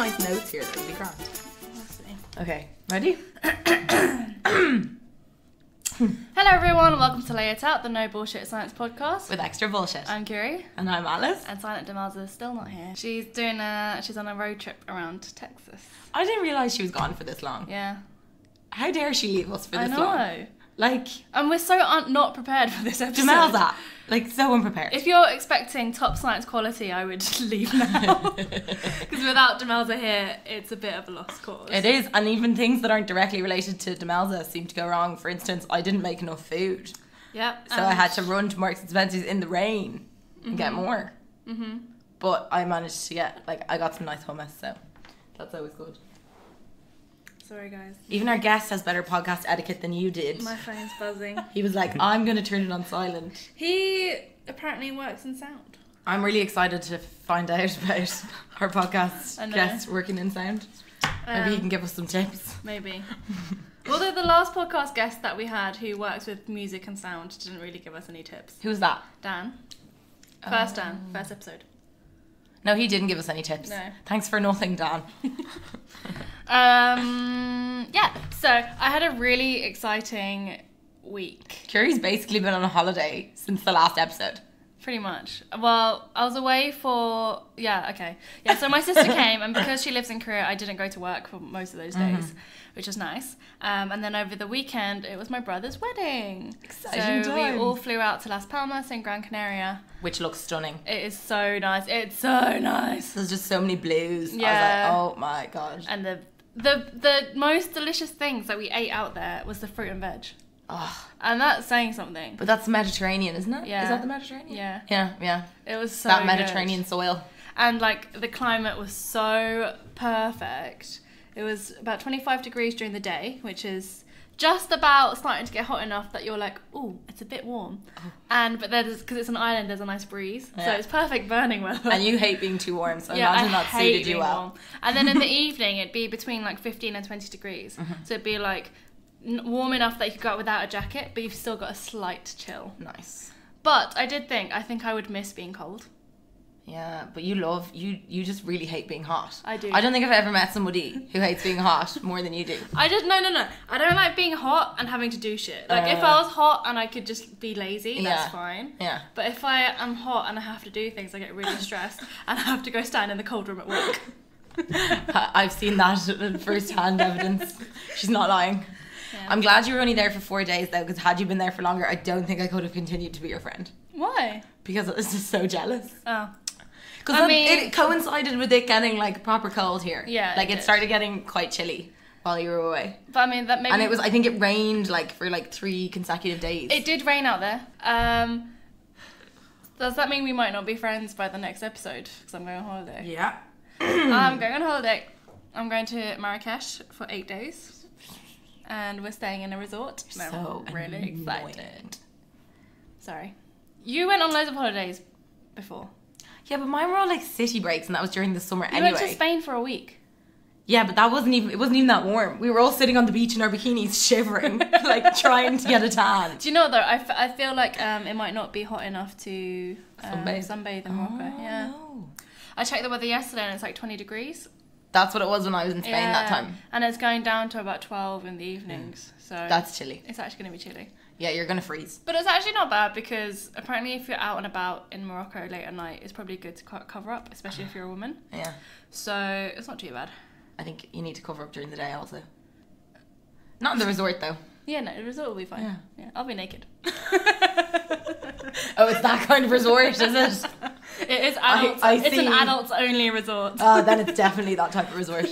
nice notes here though, you'll be grand. Honestly. Okay, ready? Hello everyone, welcome to Lay It Out, the No Bullshit Science podcast. With extra bullshit. I'm Kiri. And I'm Alice. And Silent Demelza is still not here. She's on a road trip around Texas. I didn't realise she was gone for this long. Yeah. How dare she leave us for this long? I know. Like... And we're so not prepared for this episode. Demelza. Like, so unprepared. If you're expecting top science quality, I would leave now. Because without Demelza here, it's a bit of a lost cause. It is, and even things that aren't directly related to Demelza seem to go wrong. For instance, I didn't make enough food. Yep. So I had to run to Marks and Spencer's in the rain and get more. Mm-hmm. But I managed to get, I got some nice hummus, so that's always good. Sorry, guys. Even our guest has better podcast etiquette than you did. My phone's buzzing. He was like, I'm going to turn it on silent. He apparently works in sound. I'm really excited to find out about our podcast guest working in sound. Maybe he can give us some tips. Maybe. Although the last podcast guest that we had who works with music and sound didn't really give us any tips. Who was that? Dan. First episode. No, he didn't give us any tips. No. Thanks for nothing, Dan. Yeah, so I had a really exciting week. Kiri's basically been on a holiday since the last episode. Pretty much. Well, I was away for... Yeah, so my sister came, and because she lives in Korea, I didn't go to work for most of those days, which was nice. And then over the weekend, it was my brother's wedding. Exciting So time. we all flew out to Las Palmas in Gran Canaria. Which looks stunning. It is so nice. It's so nice. There's just so many blues. Yeah. I was like, oh my God. And the most delicious things that we ate out there was the fruit and veg. Oh. And that's saying something. But that's Mediterranean, isn't it? Yeah. Is that the Mediterranean? Yeah. Yeah. It was so that Mediterranean soil. And the climate was so perfect. It was about 25 degrees during the day, which is just about starting to get hot enough that you're like, ooh, it's a bit warm. Oh. But because it's an island, there's a nice breeze. Yeah. So it's perfect burning weather. And you hate being too warm, so imagine that suited you well. Warm. And then in the evening, it'd be between 15 and 20 degrees. So it'd be warm enough that you could go out without a jacket, but you've still got a slight chill. Nice. But I think I would miss being cold. Yeah, but you just really hate being hot. I do. I don't think I've ever met somebody who hates being hot more than you do. No. I don't like being hot and having to do shit. If I was hot and I could just be lazy, that's fine. Yeah. But if I am hot and I have to do things, I get really stressed and I have to go stand in the cold room at work. I've seen that first-hand evidence. She's not lying. Yeah. I'm glad you were only there for 4 days though, because had you been there for longer, I don't think I could have continued to be your friend. Why? Because I was just so jealous. Oh. Because it coincided with it getting proper cold here. Yeah. It started getting quite chilly while you were away. But that maybe... And I think it rained for 3 consecutive days. It did rain out there. Does that mean we might not be friends by the next episode? Because I'm going on holiday. Yeah. I'm going on holiday. I'm going to Marrakesh for 8 days. And we're staying in a resort. So I'm really excited. Sorry. You went on loads of holidays before. Yeah, but mine were all city breaks, and that was during the summer anyway. You went to Spain for a week. Yeah, but it wasn't even that warm. We were all sitting on the beach in our bikinis, shivering, trying to get a tan. Do you know what, though? I feel like it might not be hot enough to sunbathe in Morocco. Yeah. No. I checked the weather yesterday, and it's 20 degrees. That's what it was when I was in Spain that time. And it's going down to about 12 in the evenings. So that's chilly. It's actually going to be chilly. Yeah, you're going to freeze. But it's actually not bad, because apparently if you're out and about in Morocco late at night, it's probably good to cover up, especially if you're a woman. Yeah. So it's not too bad. I think you need to cover up during the day also. Not in the resort though. Yeah, no, the resort will be fine. Yeah, I'll be naked. Oh, it's that kind of resort, is it? It is adults. It's an adults only resort. Oh, then it's definitely that type of resort.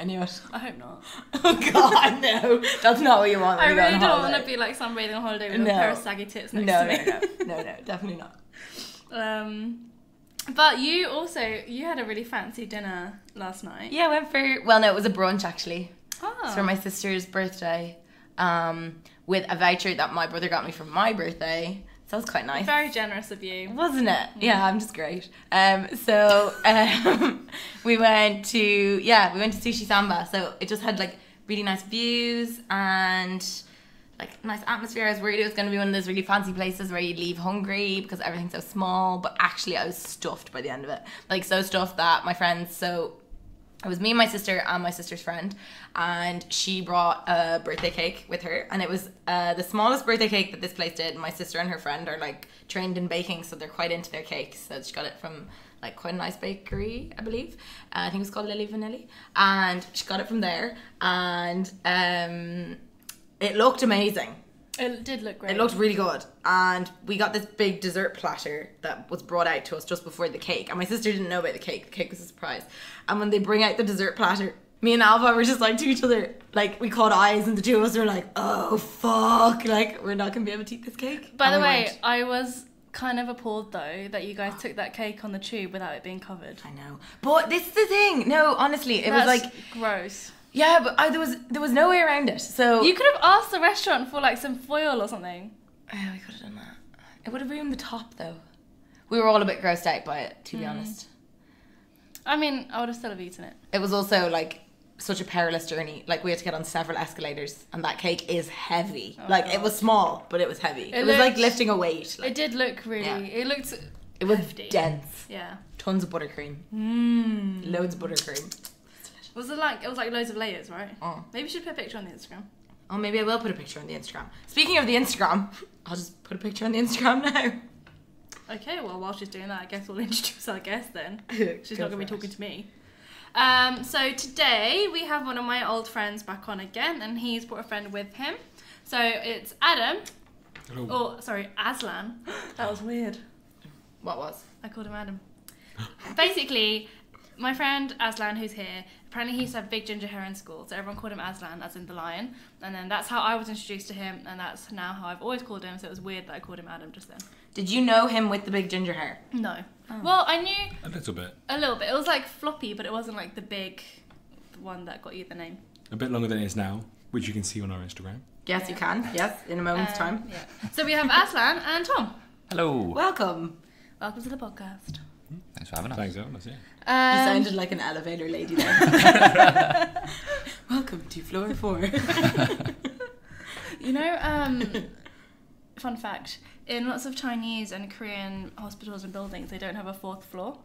I knew it. I hope not. Oh God, no. That's not what you want when you go on holiday. I really don't want to be sunbathing on holiday with a pair of saggy tits next to me. No, definitely not. But you had a really fancy dinner last night. Yeah, I went for, it was a brunch actually. Oh. It's for my sister's birthday, with a voucher that my brother got me for my birthday. So that was quite nice. Very generous of you. Wasn't it? Yeah, I'm just great. We went to Sushi Samba. So it just had really nice views and nice atmosphere. I was worried it was going to be one of those really fancy places where you leave hungry because everything's so small. But actually I was stuffed by the end of it. So stuffed that my friends It was me and my sister and my sister's friend, and she brought a birthday cake with her, and it was the smallest birthday cake that this place did. My sister and her friend are like trained in baking, so they're quite into their cakes. So she got it from like quite a nice bakery, I believe. I think it was called Lily Vanilli, and she got it from there, and it looked amazing. It did look great. It looked really good. And we got this big dessert platter that was brought out to us just before the cake. And my sister didn't know about the cake. The cake was a surprise. And when they bring out the dessert platter, me and Alva were just like to each other, like we caught eyes and the two of us were like, oh fuck, like we're not going to be able to eat this cake. By the way, I was kind of appalled though that you guys took that cake on the tube without it being covered. I know. But this is the thing. No, honestly, it was like... gross. Yeah, but there was no way around it. So you could have asked the restaurant for like some foil or something. Yeah, we could have done that. It would have ruined the top though. We were all a bit grossed out by it, to be honest. I mean, I would have still have eaten it. It was also like such a perilous journey. Like we had to get on several escalators, and that cake is heavy. Oh, like God. It was small, but it was heavy. It was looked, like lifting a weight. Like, it did look really. Yeah. It was hefty. dense. Yeah. Tons of buttercream. Loads of buttercream. Was it like loads of layers, right? Oh. Maybe you should put a picture on the Instagram. Oh, maybe I will put a picture on the Instagram. Speaking of the Instagram, I'll just put a picture on the Instagram now. Okay, well, while she's doing that, I guess we'll introduce our guest then. She's Go not going to be for talking to me. So today we have one of my old friends back on again, and he's brought a friend with him. So it's Adam. Hello. Oh, sorry, Aslan. That was weird. What was? I called him Adam. Basically, my friend Aslan, who's here, apparently he used to have big ginger hair in school, so everyone called him Aslan, as in the lion. And then that's how I was introduced to him, and that's now how I've always called him, so it was weird that I called him Adam just then. Did you know him with the big ginger hair? No. Oh. Well, I knew A little bit. a little bit. It was like floppy, but it wasn't like the big one that got you the name. A bit longer than it is now, which you can see on our Instagram. Yes, you can. Yes, in a moment's time. Yeah. So we have Aslan and Tom. Hello. Welcome. Welcome to the podcast. Thanks for having us. Thanks, Thomas, yeah. You sounded like an elevator lady there. Welcome to floor 4. You know, fun fact, in lots of Chinese and Korean hospitals and buildings, they don't have a 4th floor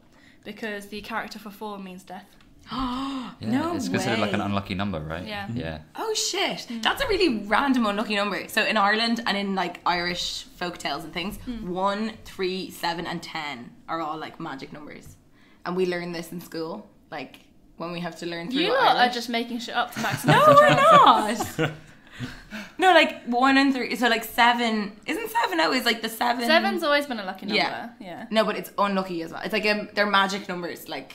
because the character for 4 means death. Yeah, No it's considered like an way. unlucky number, right? Yeah. Yeah. Oh shit, that's a really random unlucky number. So in Ireland and in like Irish folktales and things, 1, 3, 7 and 10 are all like magic numbers. And we learn this in school, like when we have to learn through You lot Irish. are just making shit up to maximize No, your we're chances. not. No, like 1 and 3, so like 7, isn't 7 always like the 7? 7's always been a lucky number. Yeah. Yeah. No, but it's unlucky as well. It's like they're magic numbers, like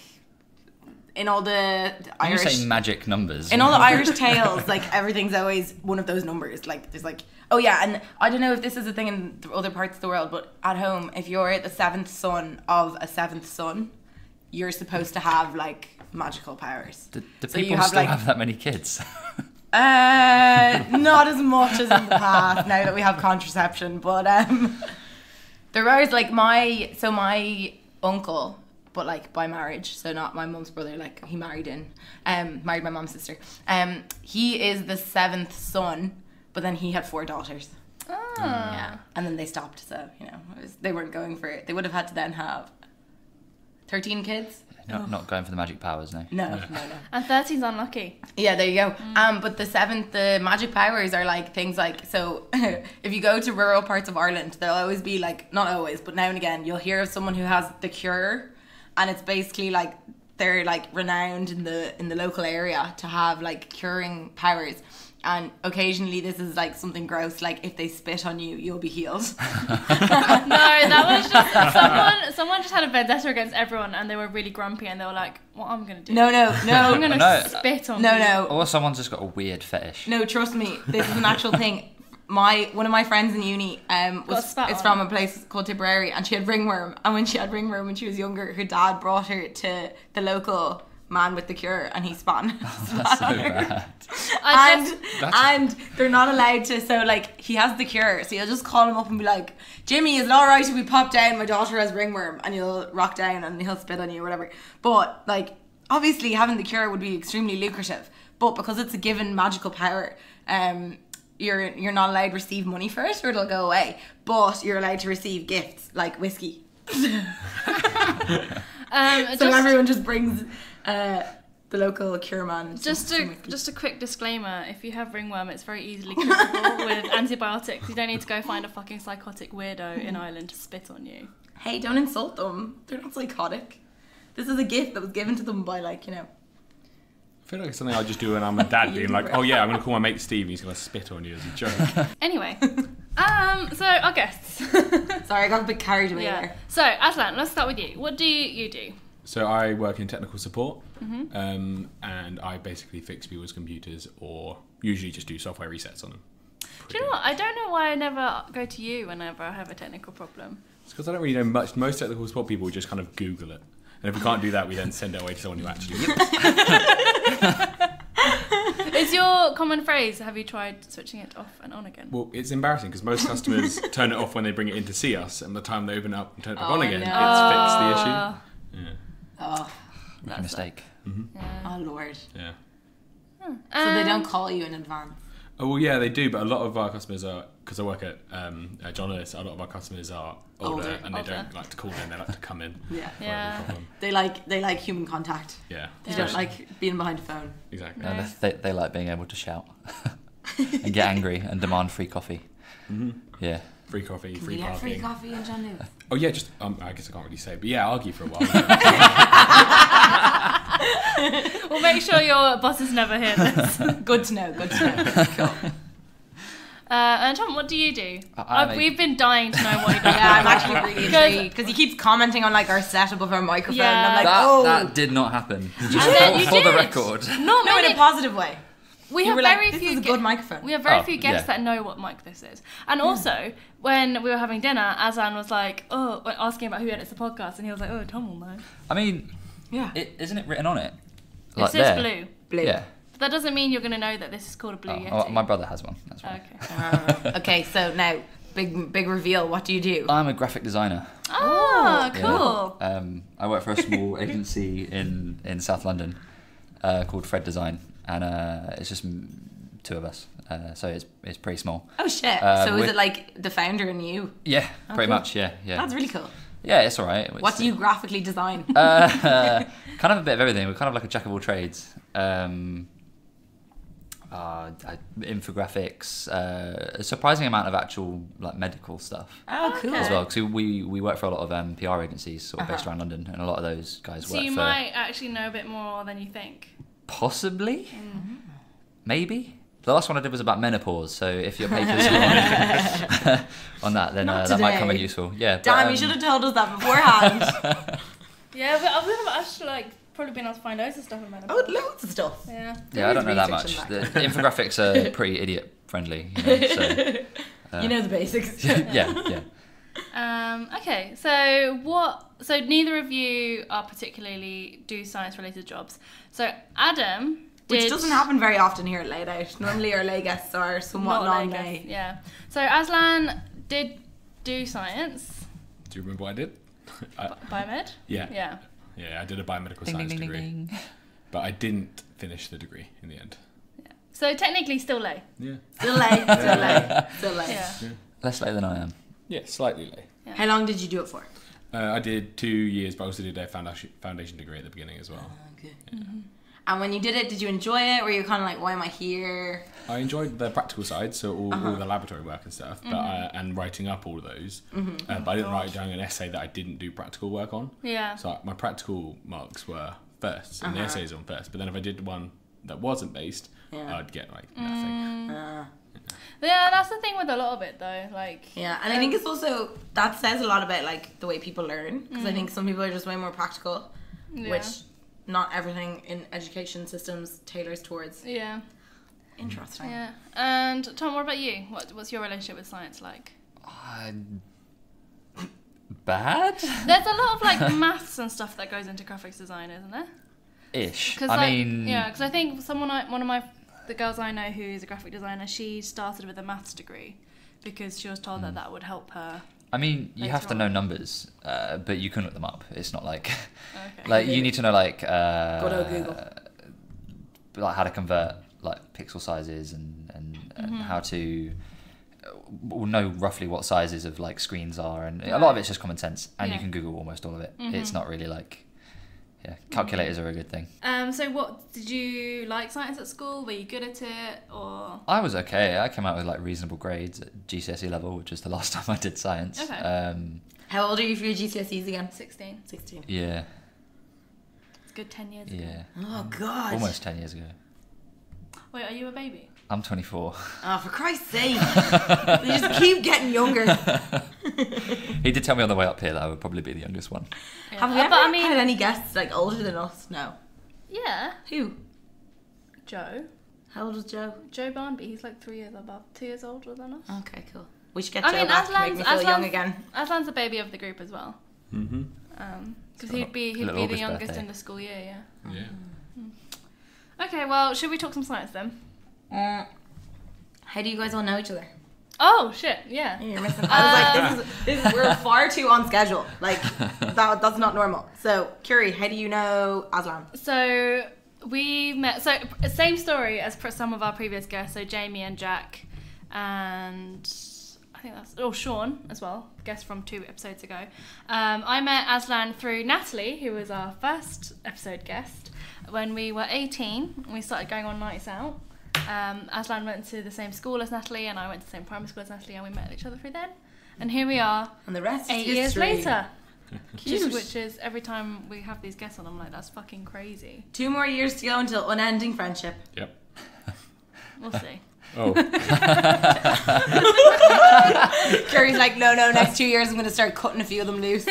in all the When Irish... you say magic numbers. In all the Irish tales, like everything's always one of those numbers. Like there's like, oh yeah, and I don't know if this is a thing in the other parts of the world, but at home, if you're the 7th son of a 7th son, you're supposed to have like magical powers. Do So you people have, still like- have that many kids? Not as much as in the past now that we have contraception, but there are like my uncle, but like by marriage, so not my mum's brother, like he married my mom's sister. He is the 7th son, but then he had 4 daughters. Oh. Yeah, and then they stopped, so you know they weren't going for it. They would have had to then have 13 kids. Not going for the magic powers, no. No. And 13's unlucky. Yeah, there you go. But the magic powers are like things like, so if you go to rural parts of Ireland, there'll always be like, not always, but now and again, you'll hear of someone who has the cure, and it's basically like they're like renowned in the local area to have like curing powers. And occasionally this is like something gross, like if they spit on you, you'll be healed. No, that was just someone just had a vendetta against everyone, and they were really grumpy, and they were like, "What I'm gonna do? No. I'm gonna No. spit on you." No. Or someone's just got a weird fetish. No, trust me, this is an actual thing. One of my friends in uni it's spat on. from a place called Tipperary, and she had ringworm. And when she had ringworm when she was younger, her dad brought her to the local man with the cure, and he spat on That's so bad. and they're not allowed to. So like he has the cure, so you'll just call him up and be like, "Jimmy, is it all right if we pop down? My daughter has ringworm," and you'll rock down and he'll spit on you or whatever. But like obviously having the cure would be extremely lucrative, but because it's a given magical power, you're not allowed to receive money for it, or it'll go away. But you're allowed to receive gifts like whiskey. So everyone just brings The local cure man. Just a quick disclaimer: if you have ringworm, it's very easily curable with antibiotics. You don't need to go find a fucking psychotic weirdo in Ireland to spit on you. Hey, don't insult them. They're not psychotic. This is a gift that was given to them by, like, you know. I feel like it's something I just do when I'm a dad, being like, oh yeah, I'm going to call my mate Steve and he's going to spit on you as a joke. Anyway, so our guests. Sorry, I got a bit carried away there. So, Aslan, let's start with you. What do you do? So I work in technical support, and I basically fix people's computers or usually just do software resets on them. Do you know what? I don't know why I never go to you whenever I have a technical problem. It's because I don't really know much. Most technical support people just kind of Google it. And if we can't do that, we then send it away to someone who actually... Is your common phrase, have you tried switching it off and on again? Well, it's embarrassing because most customers turn it off when they bring it in to see us, and by the time they open it up and turn it back on again, no. it's fixed the issue. Yeah. Oh, Make a mistake. Yeah. oh Lord. Yeah. So they don't call you in advance? Oh, well, yeah, they do, but a lot of our customers are, because I work at John Lewis, a lot of our customers are older and they don't like to call in, they like to come in. Yeah. for Yeah. every problem. They like human contact. Yeah. They don't like being behind a phone. Exactly. No. They like being able to shout and get angry and demand free coffee. Yeah. Free coffee, Can free you get parking. free coffee in John Lewis? Oh, yeah, just, I guess I can't really say, but yeah, argue for a while. We'll make sure your bosses never hear this. Good to know, good to know. Cool. And Tom, what do you do? I We've been dying to know what you do. Yeah, I'm actually really intrigued because he keeps commenting on like our setup of our microphone. Yeah. And I'm like, That did not happen. Just then you for the did. record. Not no, in many. a positive way. We You have were very like, this few. is a good microphone. We have very Oh, few guests yeah. that know what mic this is. And also, when we were having dinner, Aslan was like, asking about who edits the podcast, and he was like, oh, Tom will know. I mean, Yeah. isn't it written on it? It says blue. Blue. Yeah. But that doesn't mean you're going to know that this is called a blue Yeti. My brother has one. That's why. Okay. Okay, so now big reveal. What do you do? I'm a graphic designer. Oh, Yeah. cool. I work for a small agency in South London called Fred Design, and it's just two of us. So it's pretty small. Oh shit! So is it like the founder and you? Yeah, pretty cool. much. Yeah. That's really cool. Yeah, it's all right. What do you graphically design? Kind of a bit of everything. We're kind of like a jack of all trades. Infographics, a surprising amount of actual like medical stuff Oh, cool. as well. Because we work for a lot of PR agencies sort of based around London, and a lot of those guys So work you for. might actually know a bit more than you think. Possibly, maybe. The last one I did was about menopause, so if your papers are on that, then Not that might come in today. useful. Yeah. but, Damn, you should have told us that beforehand. Yeah, but I've never actually probably been able to find loads of stuff in menopause. Oh, loads of stuff. Yeah. Yeah, I don't know that research much. in The infographics are pretty idiot friendly. So, You know the basics. yeah. Okay, so neither of you are particularly do science related jobs. So Adam did, Which doesn't happen very often here at Laid Out. Normally our lay guests are somewhat not like non-lay. us, yeah. So Aslan did do science. Do you remember what I did? Biomed? Yeah. Yeah. Yeah, I did a biomedical Ding, science ding, ding, degree. ding, ding. But I didn't finish the degree in the end. So technically still lay. Yeah. Still lay, still lay, still lay. Yeah. Less late than I am. Yeah, slightly late. Yeah. How long did you do it for? I did 2 years, but I also did a foundation degree at the beginning as well. Okay. And when you did it, did you enjoy it? Or you kind of like, why am I here? I enjoyed the practical side, so all the laboratory work and stuff, but and writing up all of those. But I didn't write down an essay that I didn't do practical work on. Yeah. So my practical marks were first, and the essays on first. But then if I did one that wasn't based, I'd get like nothing. Yeah, that's the thing with a lot of it though. Like Yeah, and I think it's also, that says a lot about like the way people learn. Because I think some people are just way more practical, Yeah. which not everything in education systems tailors towards. Yeah. Interesting. Yeah. And Tom, what about you? What's your relationship with science like? Bad? There's a lot of like maths and stuff that goes into graphics design, isn't there? Ish. Cause, I mean, because I think one of the girls I know who's a graphic designer, she started with a maths degree because she was told that would help her. I mean, you have later to know on. numbers, but you can look them up. It's not like, Okay. like you need to know like, Good old Google. like how to convert like pixel sizes and how to know roughly what sizes of like screens are, and a lot of it's just common sense, and you Yeah. can Google almost all of it. It's not really like Yeah, calculators are a good thing. So what, did you like science at school? Were you good at it, or? I was okay. I came out with like reasonable grades at GCSE level, which was the last time I did science. Okay. How old are you for your GCSEs again? 16. 16. Yeah. It's a good 10 years ago. Yeah. Oh, God. Almost 10 years ago. Wait, are you a baby? I'm 24. Oh, for Christ's sake. They just keep getting younger. He did tell me on the way up here that I would probably be the youngest one. Yeah. Have we ever but I mean, had any guests like older than us? No. yeah, Who? Joe. How old is Joe? Joe Barnby, he's like 3 years above, 2 years older than us. Okay, cool. We should get I Joe mean, back to make me feel young again. Aslan's the baby of the group as well. Mm-hmm. Because So he'd be little the August youngest birthday. in the school year, yeah. Yeah. Okay, well, should we talk some science then? How do you guys all know each other? Oh, shit, yeah. You're missing. I was like, this is we're far too on schedule. Like, that's not normal. So, Curie, how do you know Aslan? So, we met, so same story as some of our previous guests, so Jamie and Jack, and I think Sean as well, guest from 2 episodes ago. I met Aslan through Natalie, who was our first episode guest, when we were 18, and we started going on nights out. Aslan went to the same school as Natalie, and I went to the same primary school as Natalie, and we met each other through then. And here we are, And the rest 8 is years history. later. Cute. Which is, every time we have these guests on, I'm like, that's fucking crazy. 2 more years to go until unending friendship. Yep. We'll see. Oh. Curie's like, no, next 2 years I'm going to start cutting a few of them loose.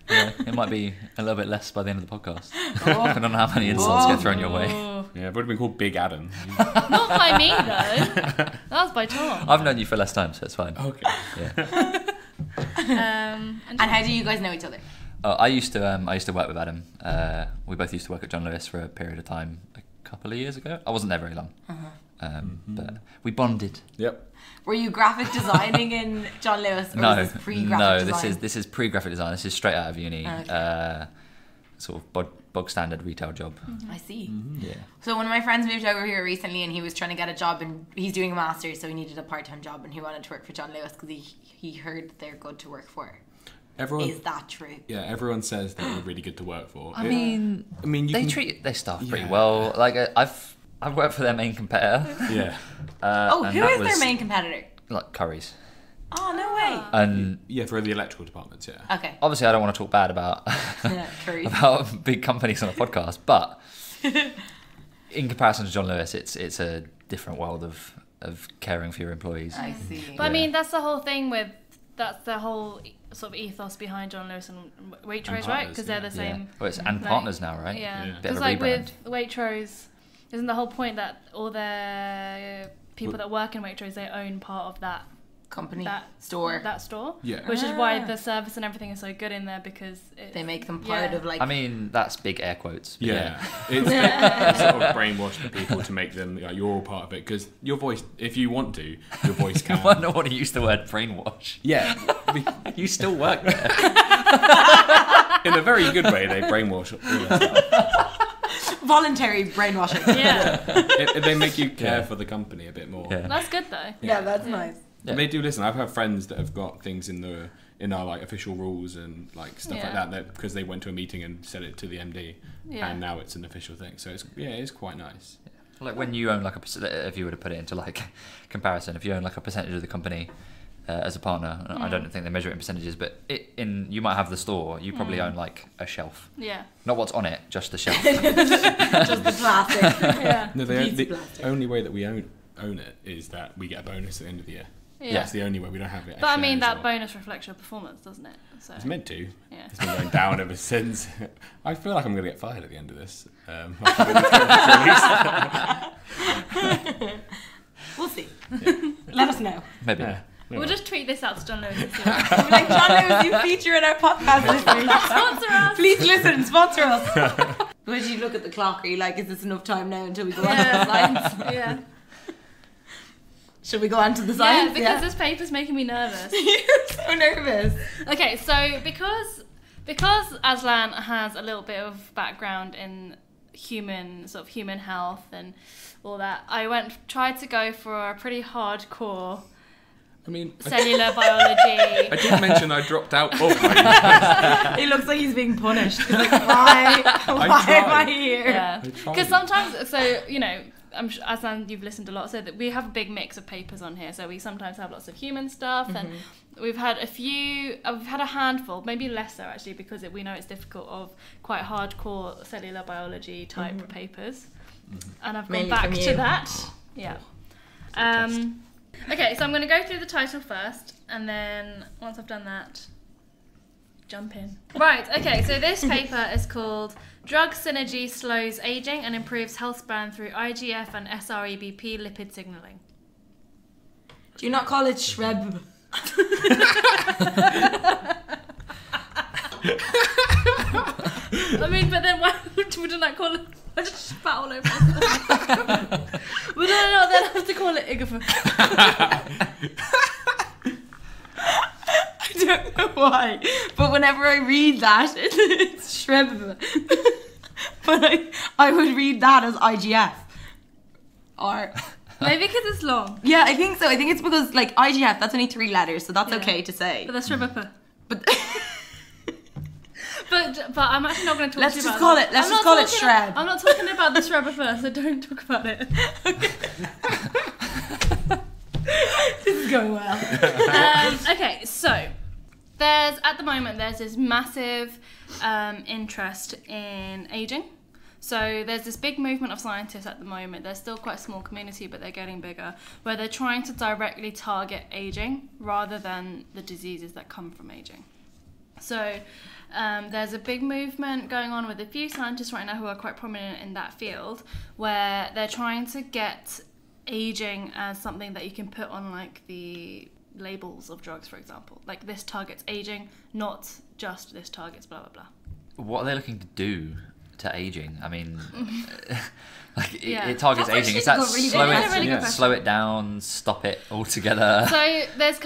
Yeah, it might be a little bit less by the end of the podcast. Depending on how many insults get thrown your way. Oh. Yeah, it would have been called Big Adam. Not by me, though. That was by Tom. I've known you for less time, so it's fine. Okay. Yeah. And And how do you guys know each other? I used to work with Adam. We both used to work at John Lewis for a period of time a couple of years ago. I wasn't there very long. But we bonded. Yep. Were you graphic designing in John Lewis? Or was this pre-graphic design? This is pre-graphic design. This is straight out of uni. Okay. Sort of bog standard retail job. I see. Yeah. So one of my friends moved over here recently, and he was trying to get a job, and he's doing a master's, so he needed a part-time job, and he wanted to work for John Lewis because he heard that they're good to work for. Everyone. Is that true? Yeah, everyone says that we're really good to work for. I mean, you they can, treat their staff pretty Yeah. well. Like I've worked for their main competitor. Yeah. Who is their main competitor? Like Curry's. Oh, no way. And Yeah, for the electrical departments, yeah. Okay. obviously, I don't want to talk bad about Yeah, Curry's. about big companies on a podcast, but in comparison to John Lewis, it's a different world of caring for your employees. I see. But I mean, that's the whole thing with, that's the whole sort of ethos behind John Lewis and Waitrose, And right? Partners, Because they're the Yeah. same. Well, it's and like- partners now, right? Yeah. Yeah. Bit Because of a like rebrand. with Waitrose, isn't the whole point that all the people that work in Waitrose, they own part of that Company, that store. that store, Yeah. which is why the service and everything is so good in there, because They make them part Yeah. of like. I mean, that's big air quotes. but Yeah, it's sort of brainwash the people to make them like you're all part of it because your voice, if you want to, your voice I can. wonder what he used the word brainwash. Yeah, You still work there. in a very good way, they brainwash all that stuff. voluntary brainwashing. yeah, They make you care Yeah. for the company a bit more. Yeah. that's good though. Yeah, that's nice. Yeah. They do listen. I've had friends that have got things in our like official rules and like stuff like Yeah. that because they went to a meeting and said it to the MD, Yeah. and now it's an official thing. So it's quite nice. Like when you own like if you were to put it into like comparison, if you own like a percentage of the company as a partner, I don't think they measure it in percentages, but you might have the store, you probably own like a shelf, Yeah, not what's on it, just the shelf. Just the plastic. yeah, No, Pizza the plastic. only way that we own it is that we get a bonus at the end of the year. yeah. That's the only way. We don't have it. But I mean, shares that or- bonus reflects your performance, doesn't it? So It's meant to. yeah. It's been going down ever since. I feel like I'm going to get fired at the end of this. We'll see. Let us know. Maybe. Yeah. We'll just tweet this out to John Lewis and see what We'll be like, John Lewis, you feature in our podcast this week. sponsor us. Please listen, sponsor us. Would you look at the clock? Are you like, is this enough time now until we go on to the science? Yeah. Should we go on to the Yeah, science? because this paper's making me nervous. You're so nervous. Okay, so because Aslan has a little bit of background in human health and all that, I tried to go for a pretty hardcore I mean, cellular biology. I did mention I dropped out of my He looks like he's being punished. He's like, why am I here? Yeah, I tried. because sometimes, so you know, as you've listened a lot, so that we have a big mix of papers on here. So we sometimes have lots of human stuff, and we've had a handful, maybe less so actually, because we know it's difficult, of quite hardcore cellular biology type papers, and I've gone back to that. Yeah. Okay, so I'm going to go through the title first, and then once I've done that, jump in. Right, okay, so this paper is called Drug Synergy Slows Aging and Improves Health Span Through IGF and SREBP Lipid Signaling. Do you not call it Shreb? I mean, but then why wouldn't I call it... I just spat all over myself. Would I not then have to call it Igafa? I don't know why, but whenever I read that, it's Shreb. But I would read that as IGF. Or... Maybe because it's long. Yeah, I think so. I think it's because, like, IGF, that's only 3 letters, so that's okay to say. But that's Shreb. But... But I'm actually not going to talk Let's to you just about call that. it. Let's just call it Shreb. I'm not talking about the Shreb first, so don't talk about it. This is going well. Okay, so at the moment there's this massive interest in aging. So there's this big movement of scientists at the moment. They're still quite a small community, but they're getting bigger, where they're trying to directly target aging rather than the diseases that come from aging. So there's a big movement going on with a few scientists right now who are quite prominent in that field, where they're trying to get aging as something that you can put on, like, the labels of drugs, for example. Like, this targets aging, not just this targets blah, blah, blah. What are they looking to do to aging? I mean, like, Yeah. it targets That's aging. Is actually that really slow good it, question. Really good slow it down, stop it altogether? So there's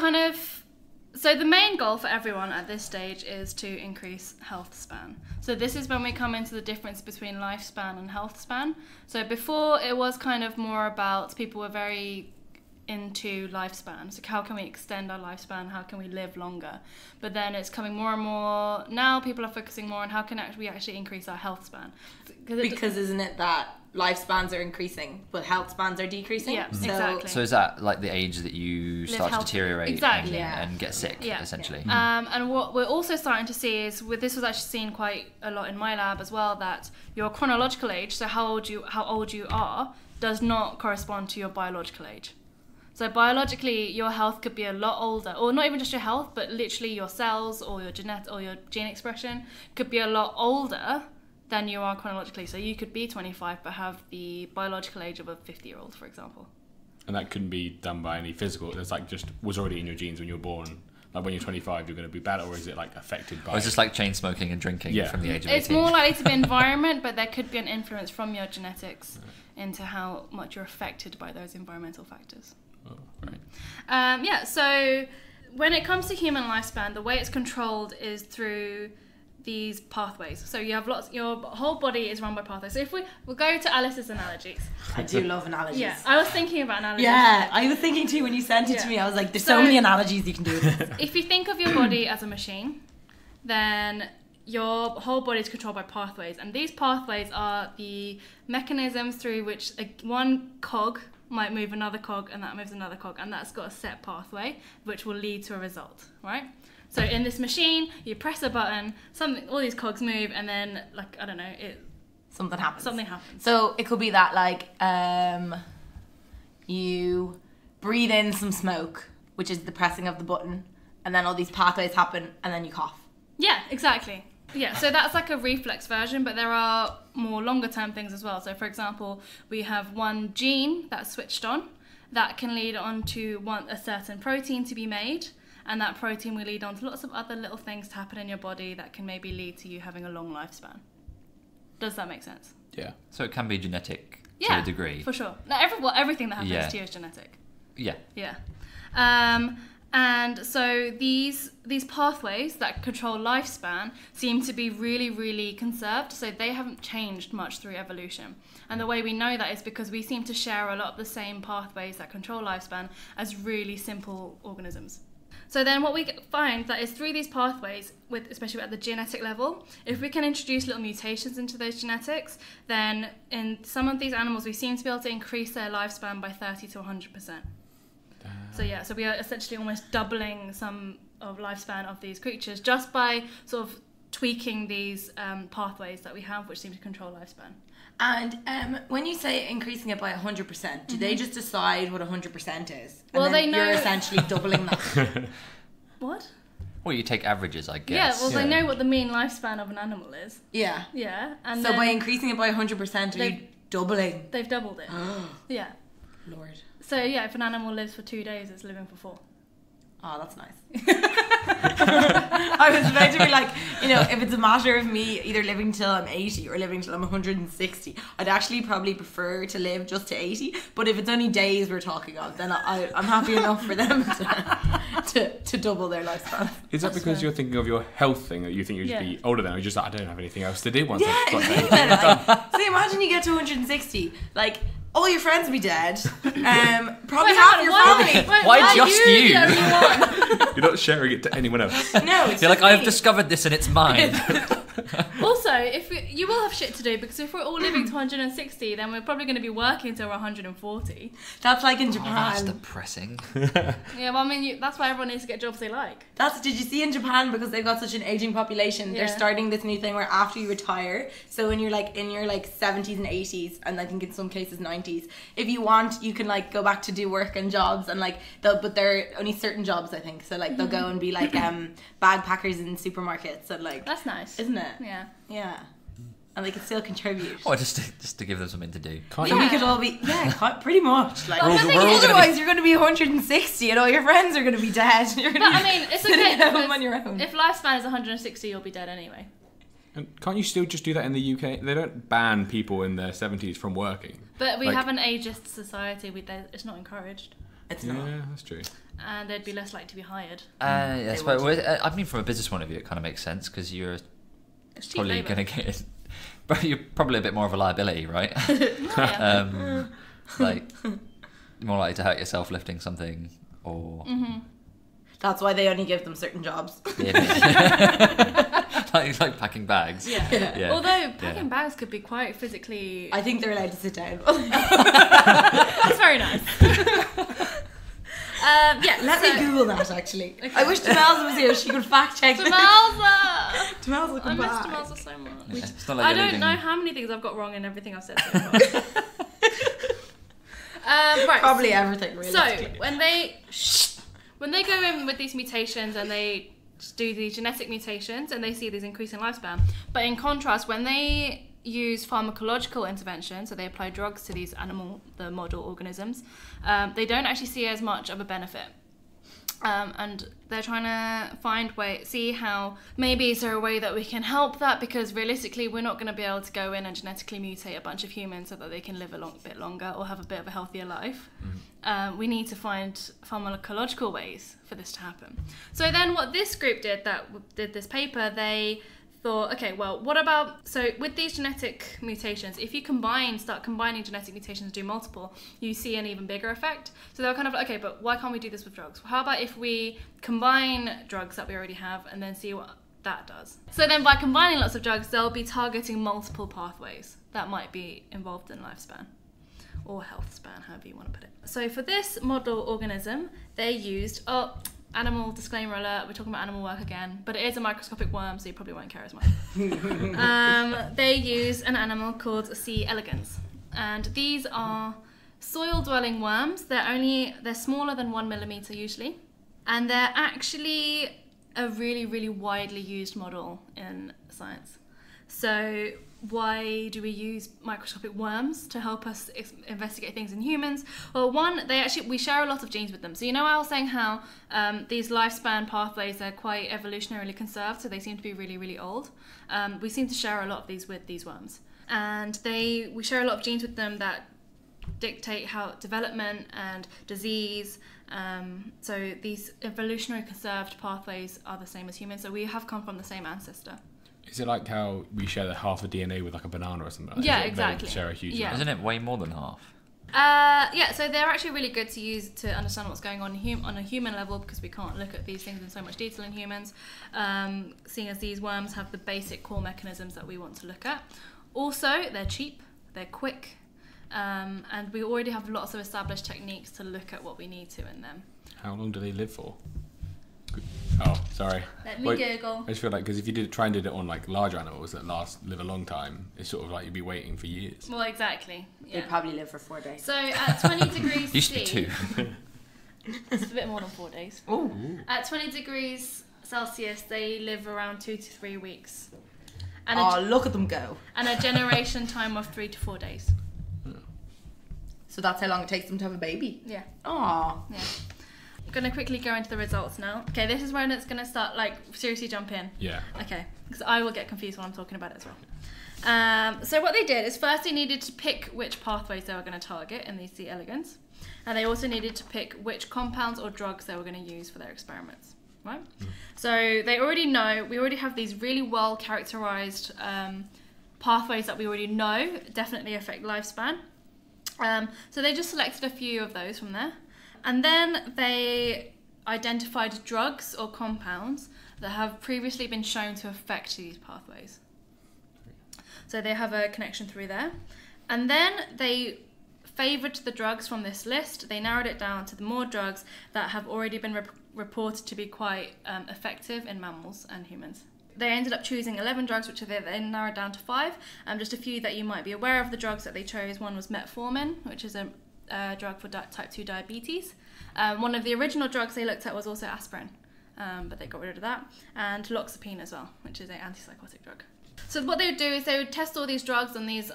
So the main goal for everyone at this stage is to increase health span. So this is when we come into the difference between lifespan and health span. So before, it was kind of more about, people were very into lifespan. So how can we extend our lifespan? How can we live longer? But then it's coming more and more, now people are focusing more on how can we actually increase our health span. Because isn't it that lifespans are increasing, but health spans are decreasing? Yeah, exactly. So is that like the age that you Live start to healthy. deteriorate Exactly. and get sick, Yeah. essentially? And what we're also starting to see is, this was actually seen quite a lot in my lab as well, that your chronological age, so how old you are, does not correspond to your biological age. So biologically, your health could be a lot older, or not even just your health, but literally your cells or your gene expression could be a lot older than you are chronologically. So you could be 25 but have the biological age of a 50-year-old, for example. And that couldn't be done by any physical. It's like just was already in your genes when you were born. Like when you're 25, you're going to be better, or is it like affected by? Or is this like chain smoking and drinking from the age of 18? It's more likely to be environment, but there could be an influence from your genetics into how much you're affected by those environmental factors. Oh, right. So when it comes to human lifespan, the way it's controlled is through these pathways. So you have your whole body is run by pathways. So if we'll go to Alice's analogies. I do love analogies. Yeah, I was thinking about analogies. Yeah, I was thinking too when you sent it to me. I was like, there's so many analogies you can do with this. If you think of your body as a machine, then your whole body is controlled by pathways. And these pathways are the mechanisms through which one cog might move another cog, and that moves another cog, and that's got a set pathway which will lead to a result, right? So in this machine, you press a button, all these cogs move, and then, like, I don't know, something happens. So it could be that, like, you breathe in some smoke, which is the pressing of the button, and then all these pathways happen, and then you cough. Yeah, exactly. Yeah, so that's like a reflex version, but there are more longer term things as well. So for example, we have one gene that's switched on that can lead on to a certain protein to be made, and that protein will lead on to lots of other little things to happen in your body that can maybe lead to you having a long lifespan. Does that make sense? Yeah. So it can be genetic to Yeah, a degree. for sure. No, everything that happens to you is genetic. Yeah. Yeah. And so these pathways that control lifespan seem to be really, really conserved. So they haven't changed much through evolution. And the way we know that is because we seem to share a lot of the same pathways that control lifespan as really simple organisms. So then what we find that is through these pathways, especially at the genetic level, if we can introduce little mutations into those genetics, then in some of these animals we seem to be able to increase their lifespan by 30 to 100%. So we are essentially almost doubling some of lifespan of these creatures just by sort of tweaking these pathways that we have, which seem to control lifespan. And when you say increasing it by 100%, do they just decide what 100% is? And Well, then they know- you're essentially doubling that. What? Well, you take averages, I Yeah, guess. well, they know what the mean lifespan of an animal is. Yeah. Yeah, and So then by increasing it by 100%, are you They- doubling? they've doubled it. Yeah. Lord. So yeah, if an animal lives for 2 days, it's living for 4. Oh, that's nice. I was about to be like, you know, if it's a matter of me either living till I'm 80 or living till I'm 160, I'd actually probably prefer to live just to 80. But if it's only days we're talking of, then I'm happy enough for them to double their lifespan. Is that because you're thinking of your health thing that you think you'd Yeah. be older than? Or just like, I don't have anything else to do once Yeah, I've got think there. about it. Like, so imagine you get to 160, like all your friends will be dead, probably half your family. Why just you? the only one? You're not sharing it to anyone else. No, it's You're like, just I've me. discovered this and it's mine. Also, you will have shit to do because if we're all living to 160, then we're probably going to be working till we're 140. That's like in Oh, that's Japan. depressing. Yeah, well, I mean, that's why everyone needs to get jobs they like. Did you see in Japan, because they've got such an aging population, they're Yeah. starting this new thing where after you retire, so when you're like in your like 70s and 80s, and I think in some cases 90s, if you want, you can like go back to do work and jobs, and like but they're only certain jobs, I think. So like they'll go and be like bag packers in supermarkets, and like, That's nice. isn't it? Yeah. Yeah. And they can still contribute. Or just to give them something to do. Can't So you? we could all be, pretty much. Like, Well, the thing is, otherwise, you're going to be 160 and all your friends are going to be dead. You're But gonna I be mean, it's sitting okay. at home because on your own. If lifespan is 160, you'll be dead anyway. And can't you still just do that in the UK? They don't ban people in their 70s from working. But we Like- have an ageist society. It's not encouraged. It's Yeah, not. that's true. And they'd be less likely to be hired. Yes, They but would. I mean, from a business point of view, it kind of makes sense because you're It's cheap probably labour. going to get. But you're probably a bit more of a liability, right? Yeah. Like more likely to hurt yourself lifting something, or That's why they only give them certain jobs. like packing bags. Yeah. Yeah. Although packing bags could be quite physically. I think they're allowed to sit down. That's very nice. Yeah. Let me Google that, actually. Okay. I wish Tamelza was here. She could fact check this. Tamelza! Tamelza, I come miss back. Tamelza so much. Yeah, it's not like I you're don't leaving- know how many things I've got wrong in everything I've said so far. Right. Probably everything, really. So when they go in with these mutations and they do these genetic mutations and they see these increasing lifespan, but in contrast, when they use pharmacological intervention, so they apply drugs to these the model organisms, they don't actually see as much of a benefit. And they're trying to see how maybe is there a way that we can help that, because realistically we're not going to be able to go in and genetically mutate a bunch of humans so that they can live a bit longer or have a bit of a healthier life. We need to find pharmacological ways for this to happen. So then what this group did this paper, they thought, okay, well, what about, so with these genetic mutations, if you start combining genetic mutations and do multiple, you see an even bigger effect. So they were kind of like, okay, but why can't we do this with drugs? How about if we combine drugs that we already have and then see what that does? So then by combining lots of drugs, they'll be targeting multiple pathways that might be involved in lifespan or health span, however you want to put it. So for this model organism, they used, animal disclaimer alert, we're talking about animal work again, but it is a microscopic worm, so you probably won't care as much. They use an animal called C. elegans, and these are soil-dwelling worms. They're smaller than 1 millimeter usually, and they're actually a really, really widely used model in science. So why do we use microscopic worms to help us investigate things in humans? Well, one, we share a lot of genes with them. So you know I was saying how these lifespan pathways are quite evolutionarily conserved, so they seem to be really, really old. We seem to share a lot of these with these worms. And we share a lot of genes with them that dictate how development and disease. So these evolutionary conserved pathways are the same as humans. So we have come from the same ancestor. Is it like how we share the half of DNA with like a banana or something? Like Yeah, that? They exactly. share a huge Yeah. amount. Isn't it way more than half? Yeah, so they're actually really good to use to understand what's going on on a human level, because we can't look at these things in so much detail in humans, seeing as these worms have the basic core mechanisms that we want to look at. Also, they're cheap, they're quick, and we already have lots of established techniques to look at what we need to in them. How long do they live for? Oh, sorry. Let me Google. I just feel like, because if you try and did it on like larger animals that live a long time, it's sort of like you'd be waiting for years. Well, exactly. They Yeah. probably live for 4 days. So at 20 degrees Used to be C, 2. it's a bit more than 4 days. Oh, At 20 degrees Celsius, they live around 2 to 3 weeks. And look at them go. and a generation time of 3 to 4 days. So that's how long it takes them to have a baby. Yeah. Aw. Yeah. I'm going to quickly go into the results now. Okay, this is when it's going to start, like, seriously jump in. Yeah. Okay, because I will get confused when I'm talking about it as well. So what they did is first they needed to pick which pathways they were going to target in these C. elegans. And they also needed to pick which compounds or drugs they were going to use for their experiments. Right? So we already have these really well characterized pathways that we already know definitely affect lifespan. So they just selected a few of those from there. And then they identified drugs or compounds that have previously been shown to affect these pathways. So they have a connection through there. And then they favoured the drugs from this list. They narrowed it down to the more drugs that have already been reported to be quite effective in mammals and humans. They ended up choosing 11 drugs, which they then narrowed down to 5. Just a few that you might be aware of the drugs that they chose. One was metformin, which is a drug for type 2 diabetes. One of the original drugs they looked at was also aspirin, but they got rid of that. And loxapine as well, which is an antipsychotic drug. So what they would do is they would test all these drugs on these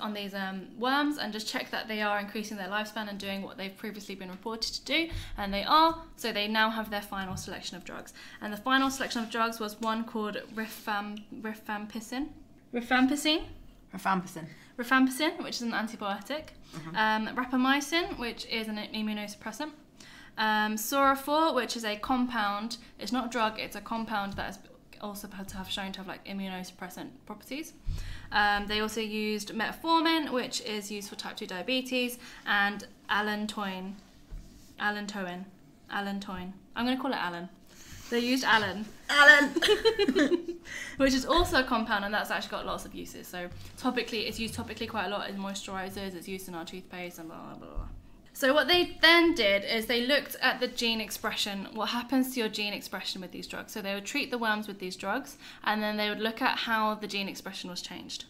worms and just check that they are increasing their lifespan and doing what they've previously been reported to do, and they are. So they now have their final selection of drugs, and the final selection of drugs was one called rifampicin, which is an antibiotic, rapamycin, which is an immunosuppressant, Sorofor, which is a compound. It's not a drug; it's a compound that is also shown to have like immunosuppressant properties. They also used metformin, which is used for type 2 diabetes, and allantoin. I'm going to call it Allen. They used Allen, which is also a compound, and that's actually got lots of uses. So it's used topically quite a lot in moisturizers. It's used in our toothpaste and blah blah blah blah. So what they then did is they looked at the gene expression, what happens to your gene expression with these drugs. So they would treat the worms with these drugs, and then they would look at how the gene expression was changed.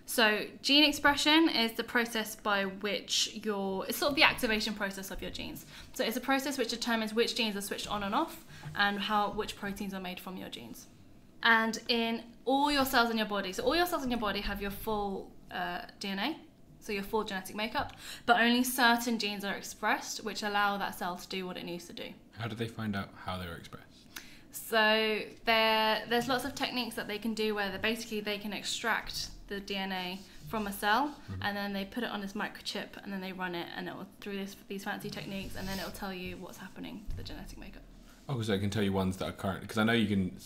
So gene expression is the process by which it's sort of the activation process of your genes. So it's a process which determines which genes are switched on and off, and which proteins are made from your genes. And in all your cells in your body, so all your cells in your body have your full DNA, so your full genetic makeup, but only certain genes are expressed which allow that cell to do what it needs to do. How do they find out how they were expressed? So there's lots of techniques that they can do where they can extract the DNA from a cell, and then they put it on this microchip, and then they run it, and it will through these fancy techniques, and then it will tell you what's happening to the genetic makeup. Oh, so I can tell you ones that are current, because I know you can.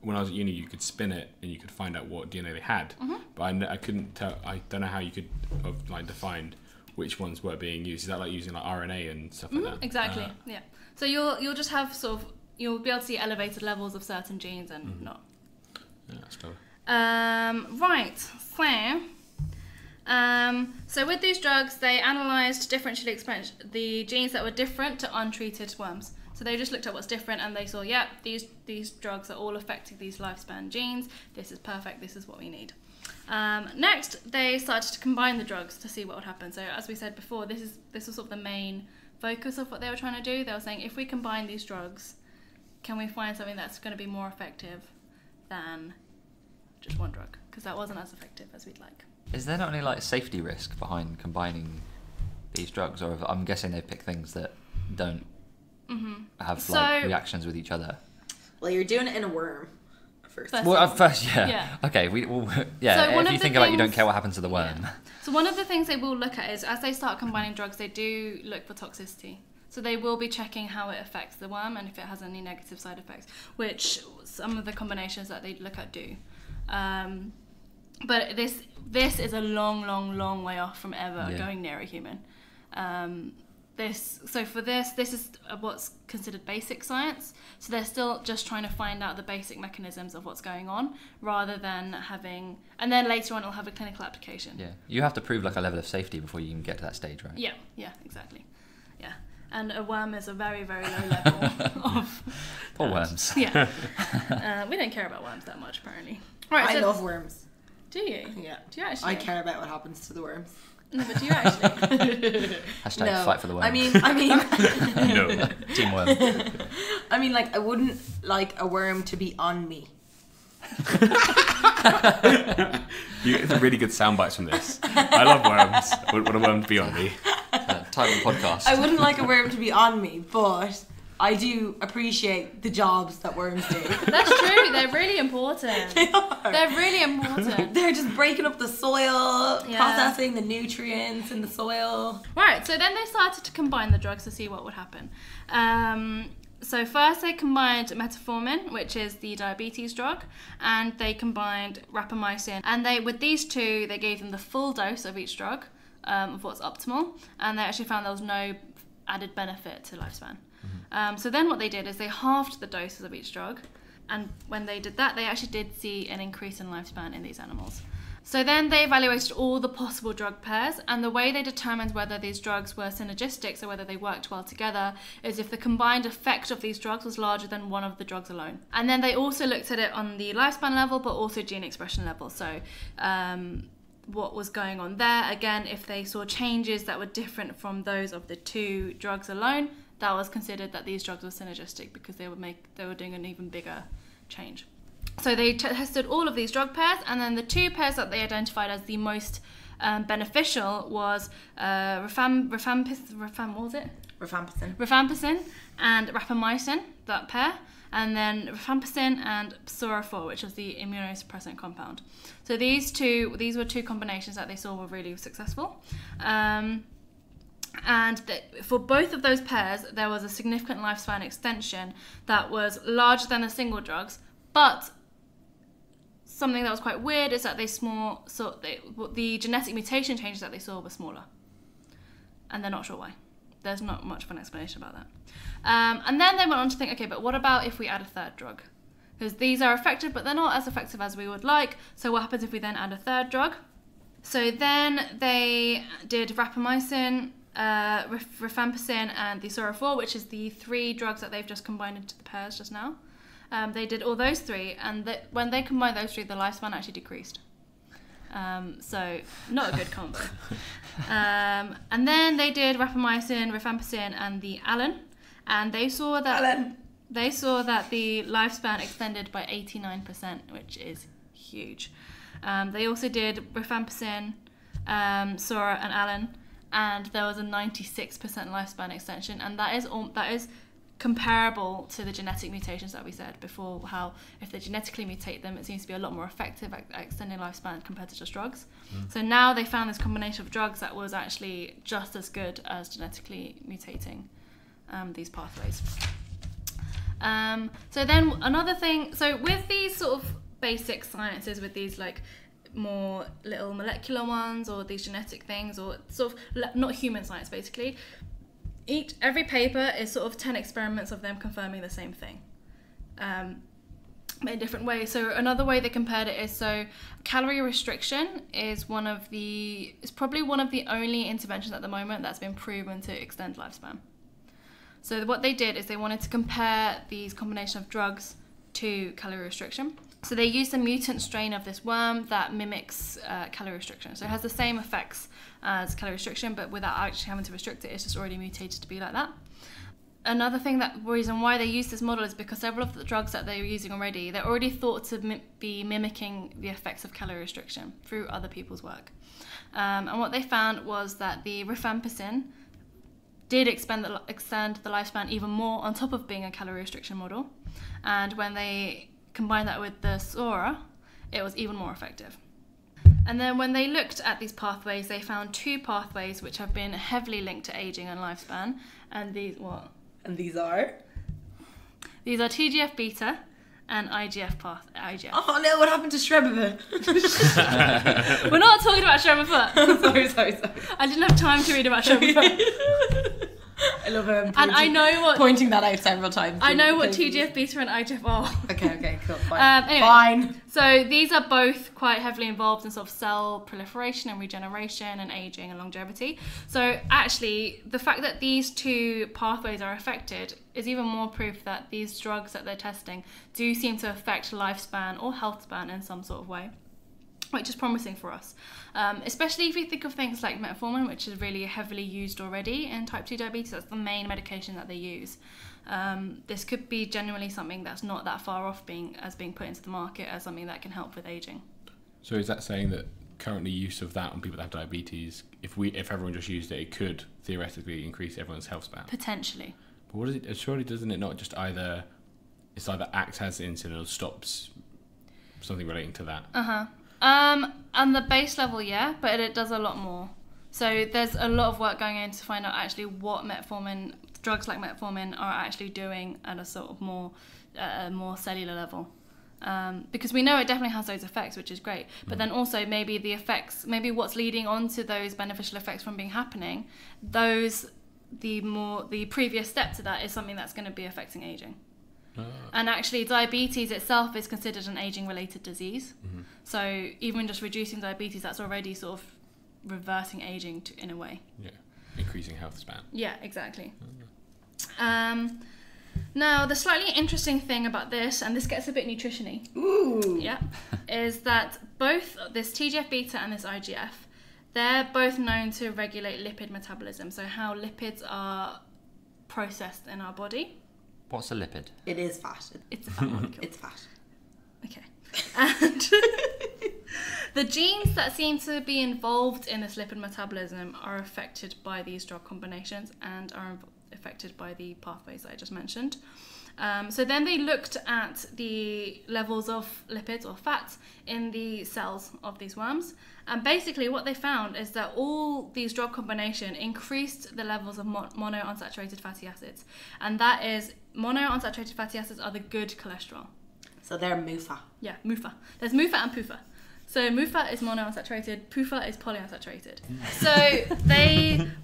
When I was at uni, you could spin it and you could find out what DNA they had, but I couldn't tell. I don't know how you could have defined which ones were being used. Is that like using like RNA and stuff like that? Exactly. Yeah. So you'll just have you'll be able to see elevated levels of certain genes and not. Yeah, that's clever. Right. So with these drugs, they analysed differentially expressed the genes that were different to untreated worms. So they just looked at what's different, and they saw, these drugs are all affecting these lifespan genes. This is perfect. This is what we need. Next, they started to combine the drugs to see what would happen. So as we said before, this was sort of the main focus of what they were trying to do. They were saying, if we combine these drugs, can we find something that's going to be more effective than just one drug? Because that wasn't as effective as we'd like. Is there not any like safety risk behind combining these drugs, or I'm guessing they pick things that don't have like reactions with each other? Well, you're doing it in a worm, first. Well, at first, yeah. Okay, So if you think about it, you don't care what happens to the worm. Yeah. So one of the things they will look at is, as they start combining drugs, they do look for toxicity. So they will be checking how it affects the worm and if it has any negative side effects, which some of the combinations that they look at do. But this is a long way off from ever going near a human. This is what's considered basic science. So they're still just trying to find out the basic mechanisms of what's going on, rather than having, and then later on it'll have a clinical application. Yeah, you have to prove like a level of safety before you can get to that stage, right? Yeah, exactly. Yeah, and a worm is a very low level of. Poor worms. Yeah, we don't care about worms that much apparently. Right, I love worms. Do you? Yeah. Do you actually? I care about what happens to the worms. No, but do you actually? Hashtag fight for the worm. I mean. No. Team worm. I mean, like, I wouldn't like a worm to be on me. You get some really good sound bites from this. I love worms. I want a worm to be on me. Title of the podcast. I wouldn't like a worm to be on me, but I do appreciate the jobs that worms do. That's true. They're really important. They are. They're really important. They're just breaking up the soil, processing the nutrients in the soil. Right, so then they started to combine the drugs to see what would happen. So first they combined metformin, which is the diabetes drug, and they combined rapamycin. And with these two, they gave them the full dose of each drug, of what's optimal, and they actually found there was no added benefit to lifespan. So then what they did is they halved the doses of each drug, and when they did that, they actually did see an increase in lifespan in these animals. So then they evaluated all the possible drug pairs, and the way they determined whether these drugs were synergistic, so whether they worked well together, is if the combined effect of these drugs was larger than one of the drugs alone. And then they also looked at it on the lifespan level, but also gene expression level. So what was going on there, again, if they saw changes that were different from those of the two drugs alone, that was considered that these drugs were synergistic, because they were doing an even bigger change. So they tested all of these drug pairs, and then the two pairs that they identified as the most beneficial was rifampicin and rapamycin, that pair, and then rifampicin and psorifor, which was the immunosuppressant compound. So these were two combinations that they saw were really successful. And for both of those pairs, there was a significant lifespan extension that was larger than the single drugs, but something that was quite weird is that the genetic mutation changes that they saw were smaller, and they're not sure why. There's not much of an explanation about that. And then they went on to think, okay, but what about if we add a third drug? Because these are effective, but they're not as effective as we would like. So what happens if we then add a third drug? So then they did rapamycin, rifampicin, and the psorifor, which is the three drugs that they've just combined into the pairs just now. They did all those three, and when they combined those three, the lifespan actually decreased. So not a good combo. And then they did rapamycin, rifampicin, and the allen, and they saw that the lifespan extended by 89%, which is huge. They also did rifampicin, Sora, and allen, and there was a 96% lifespan extension, and that is comparable to the genetic mutations that we said before, how if they genetically mutate them, it seems to be a lot more effective at extending lifespan compared to just drugs. So now they found this combination of drugs that was actually just as good as genetically mutating these pathways. So then another thing, so with these sort of basic sciences, with these like more little molecular ones, or these genetic things, or sort of not human science basically, every paper is sort of 10 experiments of them confirming the same thing, in different ways. So another way they compared it is, so calorie restriction is probably one of the only interventions at the moment that's been proven to extend lifespan. So what they did is they wanted to compare these combination of drugs to calorie restriction. So they used a mutant strain of this worm that mimics calorie restriction. So it has the same effects as calorie restriction, but without actually having to restrict it, it's just already mutated to be like that. Another reason why they used this model is because several of the drugs that they were using already, they're already thought to be mimicking the effects of calorie restriction through other people's work. And what they found was that the rifampicin did extend the lifespan even more, on top of being a calorie restriction model. And when they combine that with the Sora, it was even more effective. And then when they looked at these pathways, they found 2 pathways which have been heavily linked to aging and lifespan. And these, what? And these are? These are TGF-beta and IGF. Oh no, what happened to Shrebaba? We're not talking about Shrebaba. sorry. I didn't have time to read about Shrebaba. I love him. And I know what... Pointing that out several times. I know what TGF-beta and IGF are. Okay, cool. Fine. Anyway, Fine. So these are both quite heavily involved in sort of cell proliferation and regeneration and aging and longevity. So actually, the fact that these 2 pathways are affected is even more proof that these drugs that they're testing do seem to affect lifespan or health span in some sort of way, which is promising for us. Especially if you think of things like metformin, which is really heavily used already in type 2 diabetes. That's the main medication that they use. This could be genuinely something that's not that far off being put into the market as something that can help with aging. So is that saying that currently use of that on people that have diabetes, if everyone just used it, it could theoretically increase everyone's health span? Potentially. But what is it? Surely doesn't it not just either acts as insulin or stops something relating to that? On the base level, yeah, but it does a lot more. So there's a lot of work going in to find out actually what drugs like metformin are actually doing at a sort of more cellular level. Because we know it definitely has those effects, which is great. But then also maybe the effects, maybe what's leading on to those beneficial effects from being happening, the previous step to that is something that's going to be affecting aging. And actually diabetes itself is considered an aging related disease. So even just reducing diabetes, that's already sort of reversing aging in a way. Yeah, increasing health span. Yeah, exactly. Now the slightly interesting thing about this, and this gets a bit nutrition-y, is that both this TGF-beta and this IGF, they're both known to regulate lipid metabolism, so how lipids are processed in our body. What's a lipid? It is fat. It's a fat molecule. It's fat. Okay. And the genes that seem to be involved in this lipid metabolism are affected by these drug combinations and are affected by the pathways that I just mentioned. So then they looked at the levels of lipids or fats in the cells of these worms. And basically what they found is that all these drug combination increased the levels of monounsaturated fatty acids. And that is, monounsaturated fatty acids are the good cholesterol. So they're MUFA. Yeah, MUFA. There's MUFA and PUFA. So MUFA is monounsaturated, PUFA is polyunsaturated. So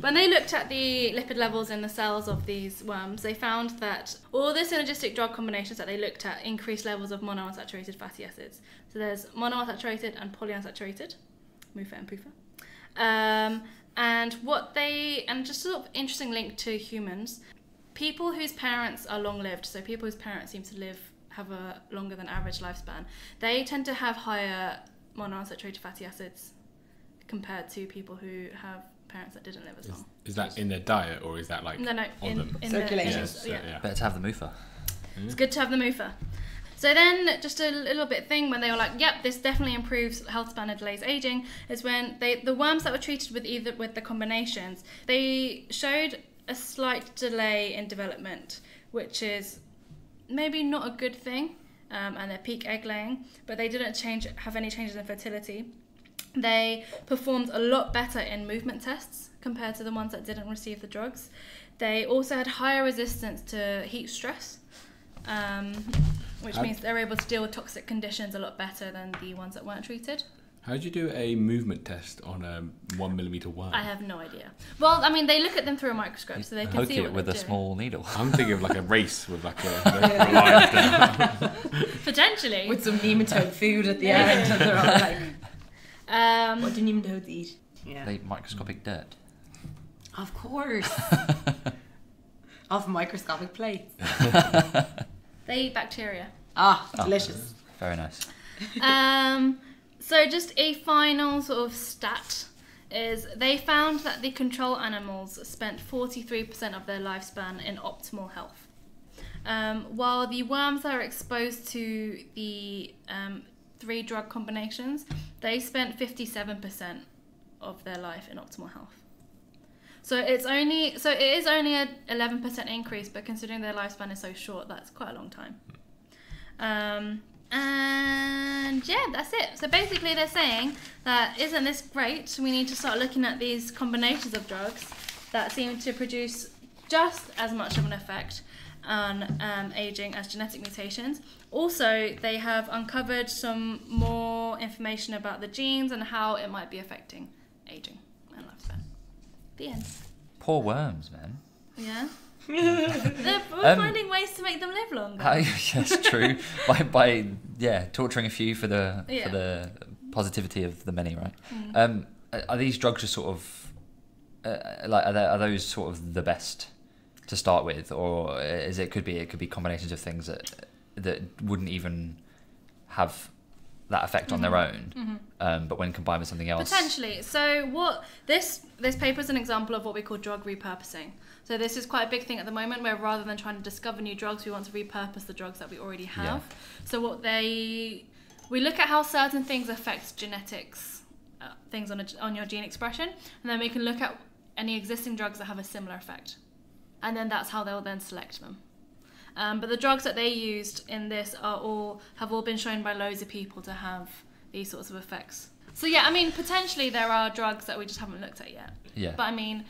when they looked at the lipid levels in the cells of these worms, they found that all the synergistic drug combinations that they looked at increased levels of monounsaturated fatty acids. So there's monounsaturated and polyunsaturated, MUFA and PUFA. And just a sort of interesting link to humans, people whose parents are long-lived, so people whose parents seem to have a longer than average lifespan, they tend to have higher monounsaturated fatty acids compared to people who have parents that didn't live as long. Is that in their diet or is that like no, on them? In circulation. Yeah. Better to have the MUFA. It's good to have the MUFA. So then, just a little bit thing when they were like, yep, this definitely improves health span and delays aging, is when the worms that were treated with the combinations, they showed a slight delay in development, which is maybe not a good thing, and their peak egg laying, but they didn't have any changes in fertility. They performed a lot better in movement tests compared to the ones that didn't receive the drugs. They also had higher resistance to heat stress, which means they're able to deal with toxic conditions a lot better than the ones that weren't treated. How do you do a movement test on a 1 millimeter worm? I have no idea. Well, I mean, they look at them through a microscope, so they can Poke see what it with they're a doing. small needle. I'm thinking of like a race with like a line down. Potentially. With some nematode food at the end. And they're all like, what do nematodes eat? Yeah. They eat microscopic dirt. Of course. Off microscopic plates. They eat bacteria. Delicious. Very nice. So just a final sort of stat is they found that the control animals spent 43% of their lifespan in optimal health. While the worms that are exposed to the 3 drug combinations, they spent 57% of their life in optimal health. So it is only an 11% increase, but considering their lifespan is so short, that's quite a long time. And yeah, that's it. So basically they're saying that, isn't this great? We need to start looking at these combinations of drugs that seem to produce just as much of an effect on aging as genetic mutations. Also, they have uncovered some more information about the genes and how it might be affecting aging and lifespan. The end. Poor worms, man. Yeah. We're finding ways to make them live longer. Yes, true. by torturing a few for the positivity of the many, right? Are these drugs just sort of are those sort of the best to start with, or it could be combinations of things that wouldn't even have that effect on their own, but when combined with something else, potentially. So what this paper is an example of what we call drug repurposing. So this is quite a big thing at the moment, where rather than trying to discover new drugs, we want to repurpose the drugs that we already have. So we look at how certain things affect genetics, things on your gene expression, and then we can look at any existing drugs that have a similar effect, and then that's how they'll then select them. But the drugs that they used in this have all been shown by loads of people to have these sorts of effects. So yeah, I mean, potentially there are drugs that we just haven't looked at yet. Yeah. But I mean,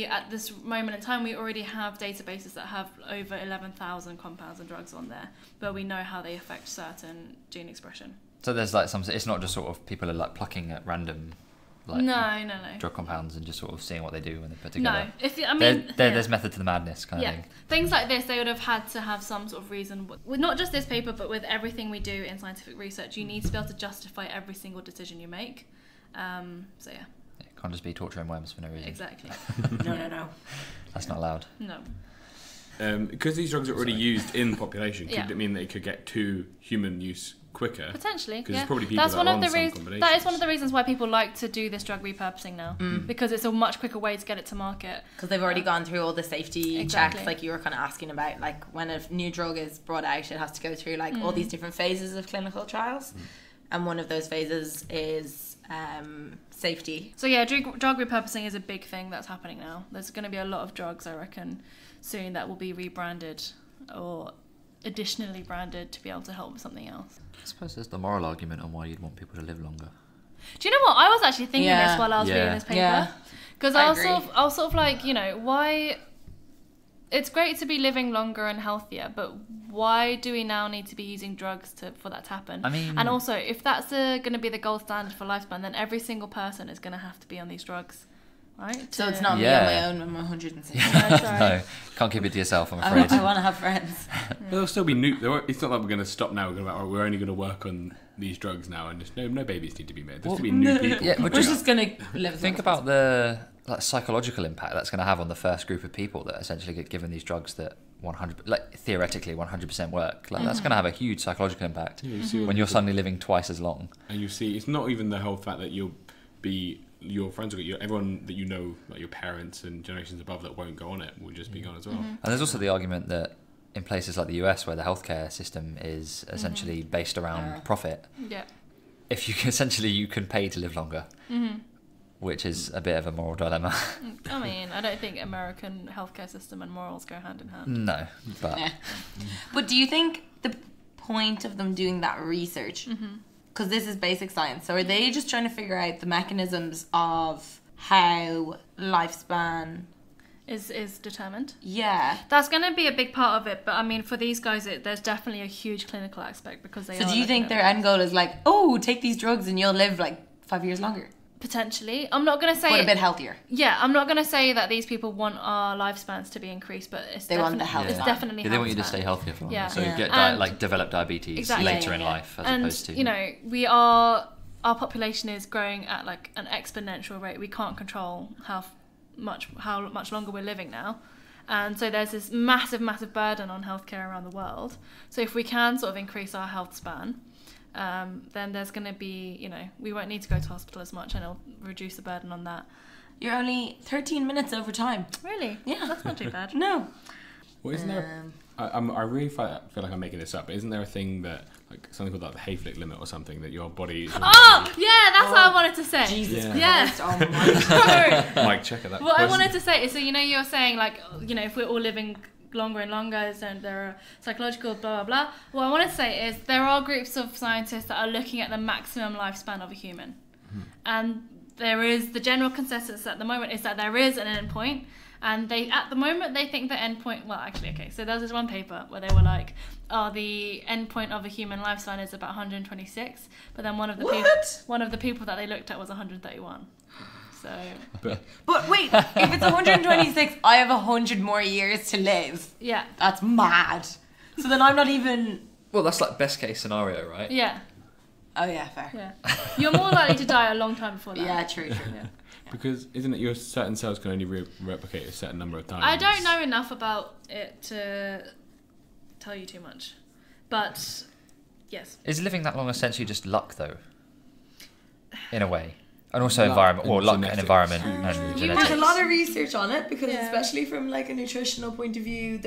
at this moment in time, we already have databases that have over 11,000 compounds and drugs on there, where we know how they affect certain gene expression. So there's like it's not just sort of people are like plucking at random no. drug compounds and just sort of seeing what they do when they put together. No, there's method to the madness kind of thing. Things like this, they would have had to have some sort of reason. With not just this paper, but with everything we do in scientific research, you need to be able to justify every single decision you make. So yeah. It can't just be torturing worms for no reason. Exactly. No. That's not allowed. No. Because these drugs are already used in the population, could it mean that it could get to human use quicker? Potentially, because there's probably people that are on some combinations. That is one of the reasons why people like to do this drug repurposing now, because it's a much quicker way to get it to market. Because they've already gone through all the safety checks, like you were kind of asking about. Like when a new drug is brought out, it has to go through like all these different phases of clinical trials, and one of those phases is safety. So yeah, drug repurposing is a big thing that's happening now. There's going to be a lot of drugs, I reckon, soon that will be rebranded or additionally branded to be able to help with something else. I suppose there's the moral argument on why you'd want people to live longer. Do you know what? I was actually thinking this while I was reading this paper. Because I was sort of like, why... It's great to be living longer and healthier, but why do we now need to be using drugs for that to happen? I mean... And also, if that's going to be the gold standard for lifespan, then every single person is going to have to be on these drugs. Right? So it's not me on my own when I'm 106. No, can't keep it to yourself, I'm afraid. I want to have friends. There'll still be new... It's not like we're going to stop now. We're only going to work on these drugs now, and just no babies need to be made. There's still be new people. Yeah, we're just going to live. Think about the psychological impact that's going to have on the first group of people that essentially get given these drugs that theoretically 100% work. That's going to have a huge psychological impact when you're suddenly living twice as long. And you see, it's not even the whole fact that you'll be... Your friends will get everyone that you know, like your parents and generations above that won't go on it, will just be gone as well. And there's also the argument that in places like the US, where the healthcare system is essentially based around profit, if you can pay to live longer, which is a bit of a moral dilemma. I mean, I don't think American healthcare system and morals go hand in hand. No, but but do you think the point of them doing that research? Because this is basic science. So are they just trying to figure out the mechanisms of how lifespan is determined? Yeah. That's going to be a big part of it. But I mean, for these guys, there's definitely a huge clinical aspect because they. So do you think their end goal is like, take these drugs and you'll live like 5 years longer? Potentially. I'm not going to say... But a bit healthier. Yeah, I'm not going to say that these people want our lifespans to be increased, but they want the health. It's definitely they want you to stay healthier for longer. Yeah. So you get develop diabetes later in life as opposed to... our population is growing at like an exponential rate. We can't control how much longer we're living now. And so there's this massive burden on healthcare around the world. So if we can sort of increase our health span... then there's going to be, we won't need to go to hospital as much and it'll reduce the burden on that. You're only 13 minutes over time. Really? Yeah. That's not too bad. No. Well, isn't there... I really feel like I'm making this up, but isn't there a thing that, like, something called like the Hayflick limit or something, that your body... Yeah, that's what I wanted to say. Jesus Christ. Oh my God. Mike, check it. What I wanted to say is, so, you were saying, like, if we're all living longer and longer, so there are psychological blah, blah, blah. What I want to say is there are groups of scientists that are looking at the maximum lifespan of a human. And there is the general consensus at the moment is that there is an endpoint. And at the moment, they think the endpoint, well, actually, okay, so there's this one paper where they were like, oh, the endpoint of a human lifespan is about 126, but then one of the people that they looked at was 131. So. But wait, if it's 126, I have 100 more years to live. Yeah. That's mad. So then I'm not even... Well, that's like best case scenario, right? Yeah. Oh yeah, fair. Yeah. You're more likely to die a long time before that. Yeah, true. Yeah. Because isn't it your certain cells can only replicate a certain number of times? I don't know enough about it to tell you too much, but yes. Is living that long essentially just luck, though? In a way, and also environment, or luck and environment and There's genetics. a lot of research on it because especially from like a nutritional point of view,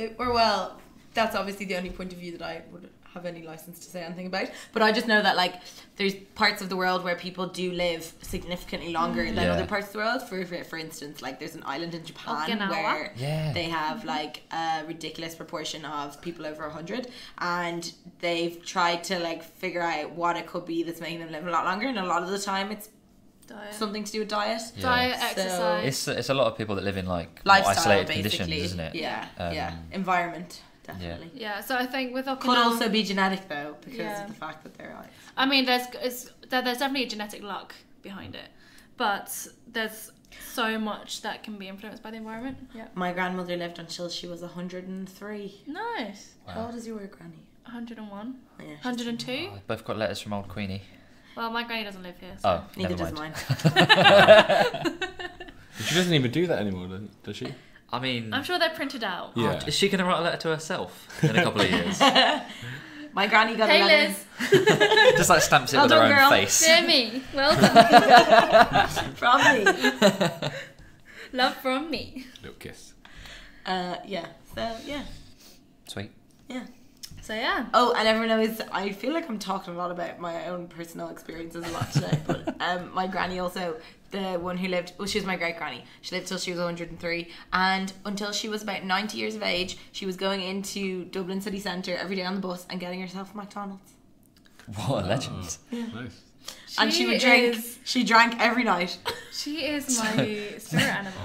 that's obviously the only point of view that I would have any license to say anything about. But I just know that like there's parts of the world where people do live significantly longer than other parts of the world. For instance, like there's an island in Japan where they have like a ridiculous proportion of people over 100, and they've tried to like figure out what it could be that's making them live a lot longer, and a lot of the time it's Diet. Something to do with diet. Diet, exercise. It's a lot of people that live in like lifestyle, isolated basically. conditions, isn't it? Yeah. Environment. Definitely. Yeah, so I think with could also be genetic though, because of the fact that they're ice. I mean, there's definitely a genetic luck behind it, but there's so much that can be influenced by the environment. Yeah. My grandmother lived until she was 103. Nice. Wow. How old is your granny? 101. Oh, yeah, 102. Oh, both got letters from old Queenie. Well, my granny doesn't live here. So. Neither does mine. She doesn't even do that anymore, does she? I mean, I'm sure they're printed out. Yeah. Is she going to write a letter to herself in a couple of years? My granny got a letter. Liz. Just like stamps it with her own face. Dear me, well done. From me. Love from me. Little kiss. Yeah. So yeah. Sweet. Yeah. So yeah. Oh, and everyone knows I feel like I'm talking a lot about my own personal experiences a lot today, but my granny also, the one who lived, well, she was my great granny. She lived till she was 103, and until she was about 90 years of age, she was going into Dublin city centre every day on the bus and getting herself a McDonald's. What a legend. Yeah. Nice. And she would drink. She drank every night. She is my spirit animal.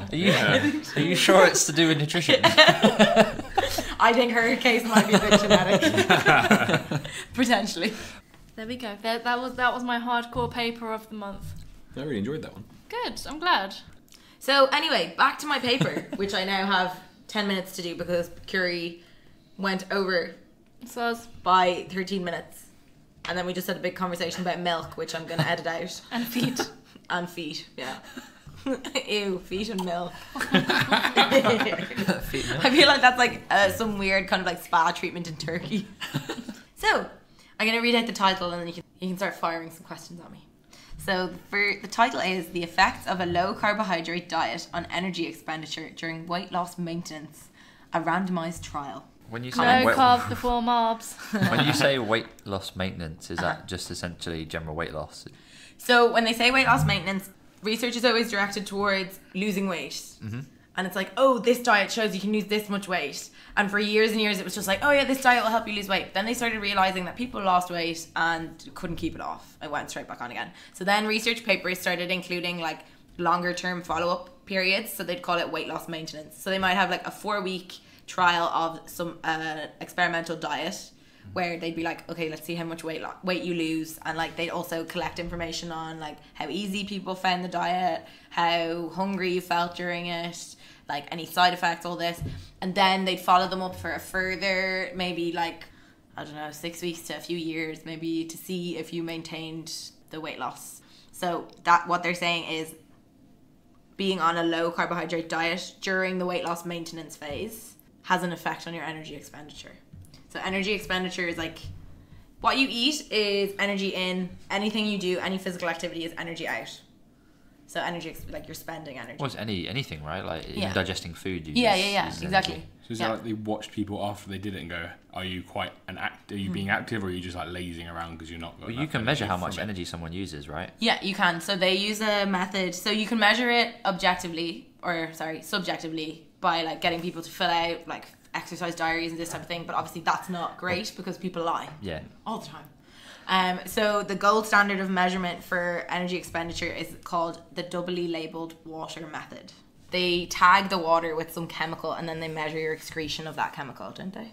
Are you sure it's to do with nutrition? I think her case might be a bit genetic. Potentially. There we go. That was my hardcore paper of the month. I really enjoyed that one. Good. I'm glad. So anyway, back to my paper, which I now have 10 minutes to do because Curie went over by 13 minutes. And then we just had a big conversation about milk, which I'm going to edit out. And feet. And feet, yeah. Ew, feet and milk. Feet milk. I feel like that's like some weird kind of like spa treatment in Turkey. So, I'm going to read out the title and then you can start firing some questions at me. So, the title is The Effects of a Low Carbohydrate Diet on Energy Expenditure During Weight Loss Maintenance, a Randomized Trial. When you say no carbs before Marbs. When you say weight loss maintenance, is that just essentially general weight loss? So when they say weight loss maintenance, research is always directed towards losing weight. Mm-hmm. And it's like, oh, this diet shows you can lose this much weight. And for years and years, it was just like, oh yeah, this diet will help you lose weight. Then they started realizing that people lost weight and couldn't keep it off. It went straight back on again. So then research papers started including like longer term follow-up periods. So they'd call it weight loss maintenance. So they might have like a 4-week trial of some experimental diet where they'd be like, okay, let's see how much weight you lose, and like they'd also collect information on like how easy people found the diet, how hungry you felt during it, like any side effects, all this, and then they'd follow them up for a further maybe like, I don't know, 6 weeks to a few years maybe to see if you maintained the weight loss. So that what they're saying is being on a low carbohydrate diet during the weight loss maintenance phase has an effect on your energy expenditure. So energy expenditure is like what you eat is energy in, anything you do, any physical activity is energy out. So energy, like you're spending energy. Well, it's anything, right? Like even digesting food. Yeah, exactly. So is it like they watched people after they did it and go, are you quite are you being active, or are you just like lazing around because you're not? Well, you can measure how much energy someone uses, right? Yeah, you can. So they use a method. So you can measure it subjectively by like getting people to fill out like exercise diaries and this type of thing, but obviously that's not great because people lie. Yeah. All the time. So the gold standard of measurement for energy expenditure is called the doubly labeled water method. They tag the water with some chemical and then they measure your excretion of that chemical, don't they?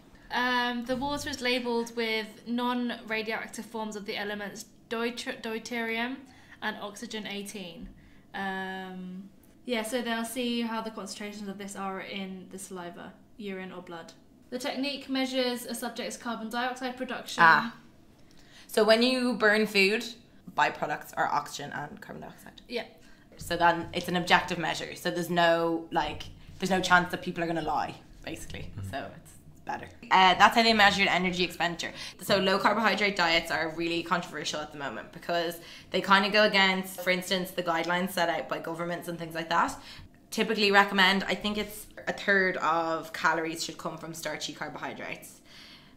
The water is labelled with non-radioactive forms of the elements deuterium and oxygen-18. So they'll see how the concentrations of this are in the saliva, urine or blood. The technique measures a subject's carbon dioxide production. So when you burn food, byproducts are oxygen and carbon dioxide. Yeah. So then it's an objective measure. So there's no chance that people are going to lie, basically. So it's better. That's how they measured energy expenditure. So low carbohydrate diets are really controversial at the moment because they kind of go against, for instance, the guidelines set out by governments and things like that. Typically recommend, I think it's a third of calories should come from starchy carbohydrates.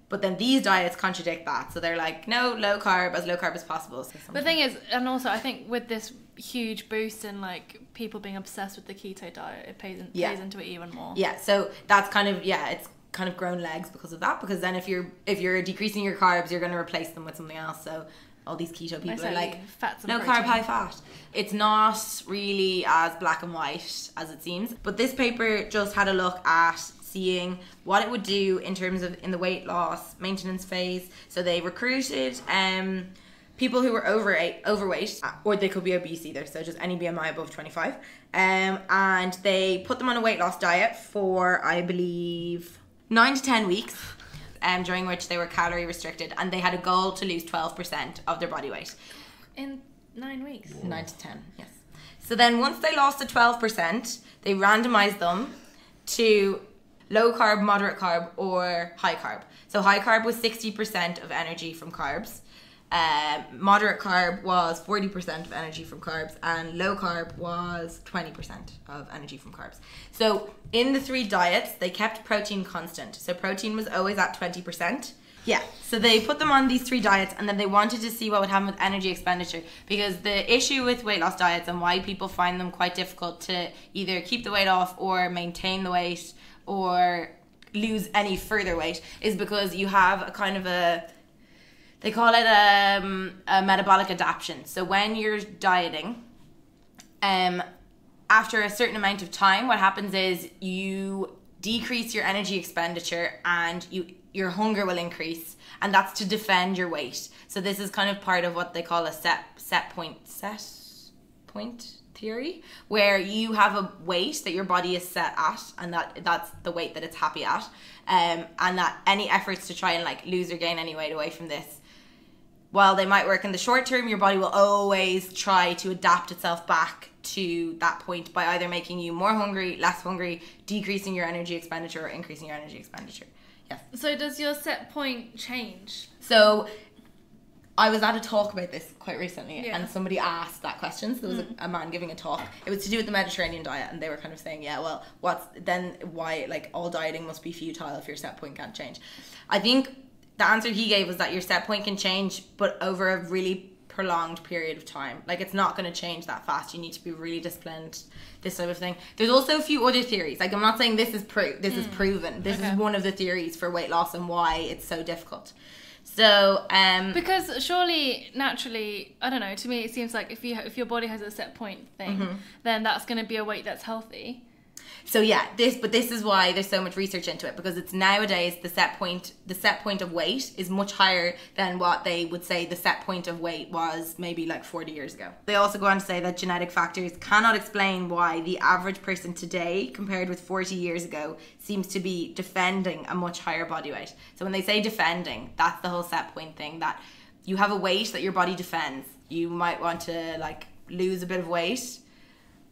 But then these diets contradict that. So they're like, no, low carb as possible. So the thing is, and also I think with this huge boost in like people being obsessed with the keto diet, it plays into it even more. Yeah, so that's kind of, it's kind of grown legs because of that. Because then if you're decreasing your carbs, you're going to replace them with something else. So all these keto people are like, fats and no protein. carb, high fat. It's not really as black and white as it seems. But this paper just had a look at seeing what it would do in terms of in the weight loss maintenance phase. So they recruited people who were overweight, or they could be obese either, so just any BMI above 25, and they put them on a weight loss diet for, I believe, 9 to 10 weeks, during which they were calorie restricted, and they had a goal to lose 12% of their body weight. In 9 weeks? 9 to 10, yes. So then once they lost the 12%, they randomized them to low carb, moderate carb, or high carb. So high carb was 60% of energy from carbs. Moderate carb was 40% of energy from carbs, and low carb was 20% of energy from carbs. So in the 3 diets, they kept protein constant. So protein was always at 20%. Yeah, so they put them on these 3 diets, and then they wanted to see what would happen with energy expenditure, because the issue with weight loss diets and why people find them quite difficult to either keep the weight off or maintain the weight or lose any further weight is because you have a kind of they call it a metabolic adaptation. So when you're dieting, after a certain amount of time, what happens is you decrease your energy expenditure and your hunger will increase, and that's to defend your weight. So this is kind of part of what they call a set point theory, where you have a weight that your body is set at, and that's the weight that it's happy at, and that any efforts to try and like lose or gain any weight away from this, while they might work in the short term, your body will always try to adapt itself back to that point by either making you more hungry, less hungry, decreasing your energy expenditure, or increasing your energy expenditure. Yes. So does your set point change? So I was at a talk about this quite recently, and somebody asked that question. So there was a man giving a talk. It was to do with the Mediterranean diet, and they were kind of saying, why like all dieting must be futile if your set point can't change. I think the answer he gave was that your set point can change, but over a really prolonged period of time. Like, it's not going to change that fast. You need to be really disciplined, this sort of thing. There's also a few other theories. Like, I'm not saying this is is proven. This is one of the theories for weight loss and why it's so difficult. So, because surely, naturally, I don't know, to me it seems like if your body has a set point thing, then that's going to be a weight that's healthy. So yeah, this is why there's so much research into it, because it's nowadays the set point of weight is much higher than what they would say the set point of weight was maybe like 40 years ago. They also go on to say that genetic factors cannot explain why the average person today compared with 40 years ago seems to be defending a much higher body weight. So when they say defending, that's the whole set point thing, that you have a weight that your body defends. You might want to like lose a bit of weight,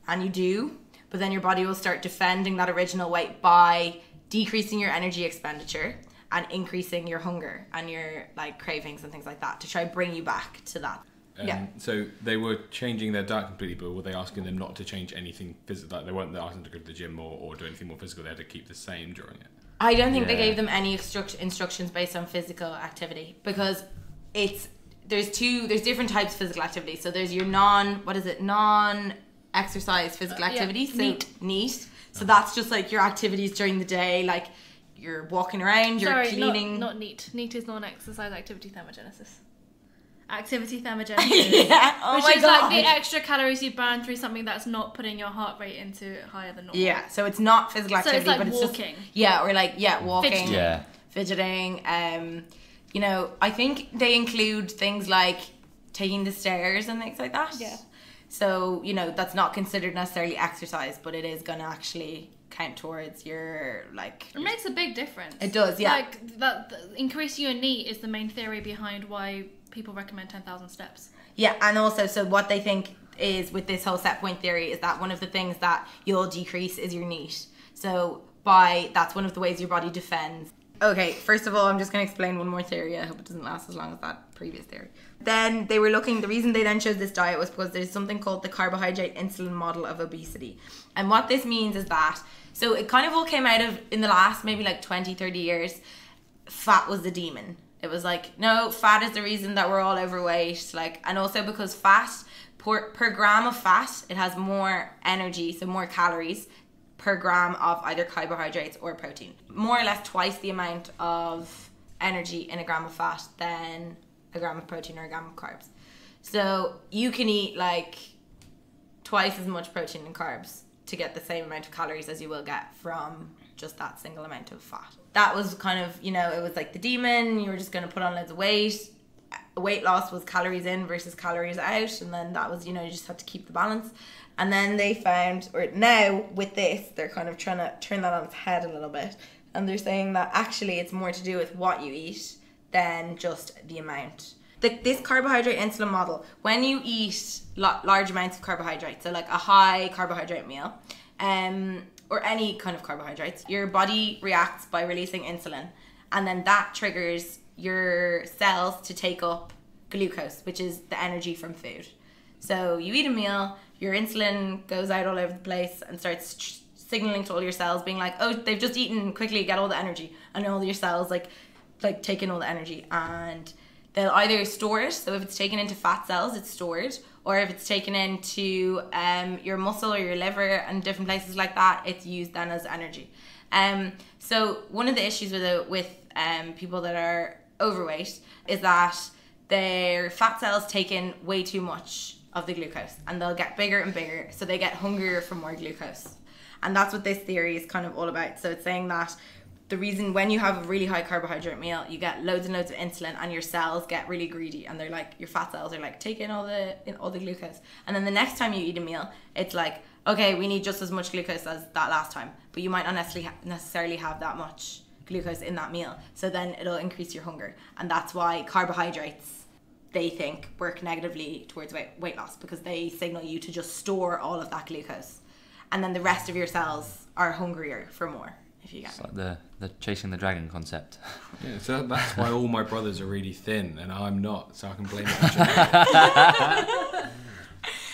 and you do, but then your body will start defending that original weight by decreasing your energy expenditure and increasing your hunger and your like cravings and things like that to try and bring you back to that. So they were changing their diet completely, but were they asking them not to change anything physical? Like they weren't asking them to go to the gym or do anything more physical. They had to keep the same during it. I don't think they gave them any instructions based on physical activity, because there's different types of physical activity. So there's your non-exercise physical activity, so NEAT. So that's just like your activities during the day, like you're walking around, you're cleaning. Not NEAT. NEAT is non-exercise activity thermogenesis. Activity thermogenesis. Yeah. Oh which my is God. like the extra calories you burn through something that's not putting your heart rate into higher than normal. Yeah, so it's not physical activity, so it's like but it's walking. just or like walking, Fidgeting. fidgeting. You know, I think they include things like taking the stairs and things like that. Yeah. So, you know, that's not considered necessarily exercise, but it is going to actually count towards your, like... It makes a big difference. It does, yeah. Like, increasing your NEAT is the main theory behind why people recommend 10,000 steps. Yeah, and also, so what they think is, with this whole set point theory, is that one of the things that you'll decrease is your NEAT. So, that's one of the ways your body defends. Okay, first of all, I'm just going to explain one more theory. I hope it doesn't last as long as that previous theory. Then they were looking, the reason they then chose this diet was because there's something called the carbohydrate insulin model of obesity. And what this means is that, so it kind of all came out of, in the last maybe like 20, 30 years, fat was the demon. It was like, no, fat is the reason that we're all overweight. Like, and also because fat, per gram of fat, it has more energy, so more calories per gram of either carbohydrates or protein. More or less twice the amount of energy in a gram of fat than a gram of protein or a gram of carbs. So you can eat like twice as much protein and carbs to get the same amount of calories as you will get from just that single amount of fat. That was kind of, you know, it was like the demon. You were just going to put on loads of weight. Weight loss was calories in versus calories out. And then that was, you know, you just had to keep the balance. And then they found, or now with this, they're kind of trying to turn that on its head a little bit. And they're saying that actually it's more to do with what you eat than just the amount. This carbohydrate insulin model, when you eat large amounts of carbohydrates, so like a high carbohydrate meal, or any kind of carbohydrates, your body reacts by releasing insulin. And then that triggers your cells to take up glucose, which is the energy from food. So you eat a meal, your insulin goes out all over the place and starts signaling to all your cells, being like, oh, they've just eaten, quickly get all the energy. And all your cells like take in all the energy, and they'll either store it. So if it's taken into fat cells, it's stored, or if it's taken into your muscle or your liver and different places like that, it's used then as energy. So one of the issues with people that are overweight is that their fat cells take in way too much of the glucose, and they'll get bigger and bigger, so they get hungrier for more glucose. And that's what this theory is kind of all about. So it's saying that the reason when you have a really high carbohydrate meal, you get loads and loads of insulin, and your cells get really greedy, and they're like, your fat cells are like, take in all the glucose. And then the next time you eat a meal, it's like, okay, we need just as much glucose as that last time, but you might not necessarily have that much glucose in that meal. So then it'll increase your hunger. And that's why carbohydrates, they think, work negatively towards weight loss, because they signal you to just store all of that glucose. And then the rest of your cells are hungrier for more, if you get it. It's like the chasing the dragon concept. Yeah, so that's why all my brothers are really thin and I'm not, so I can blame it on genetics.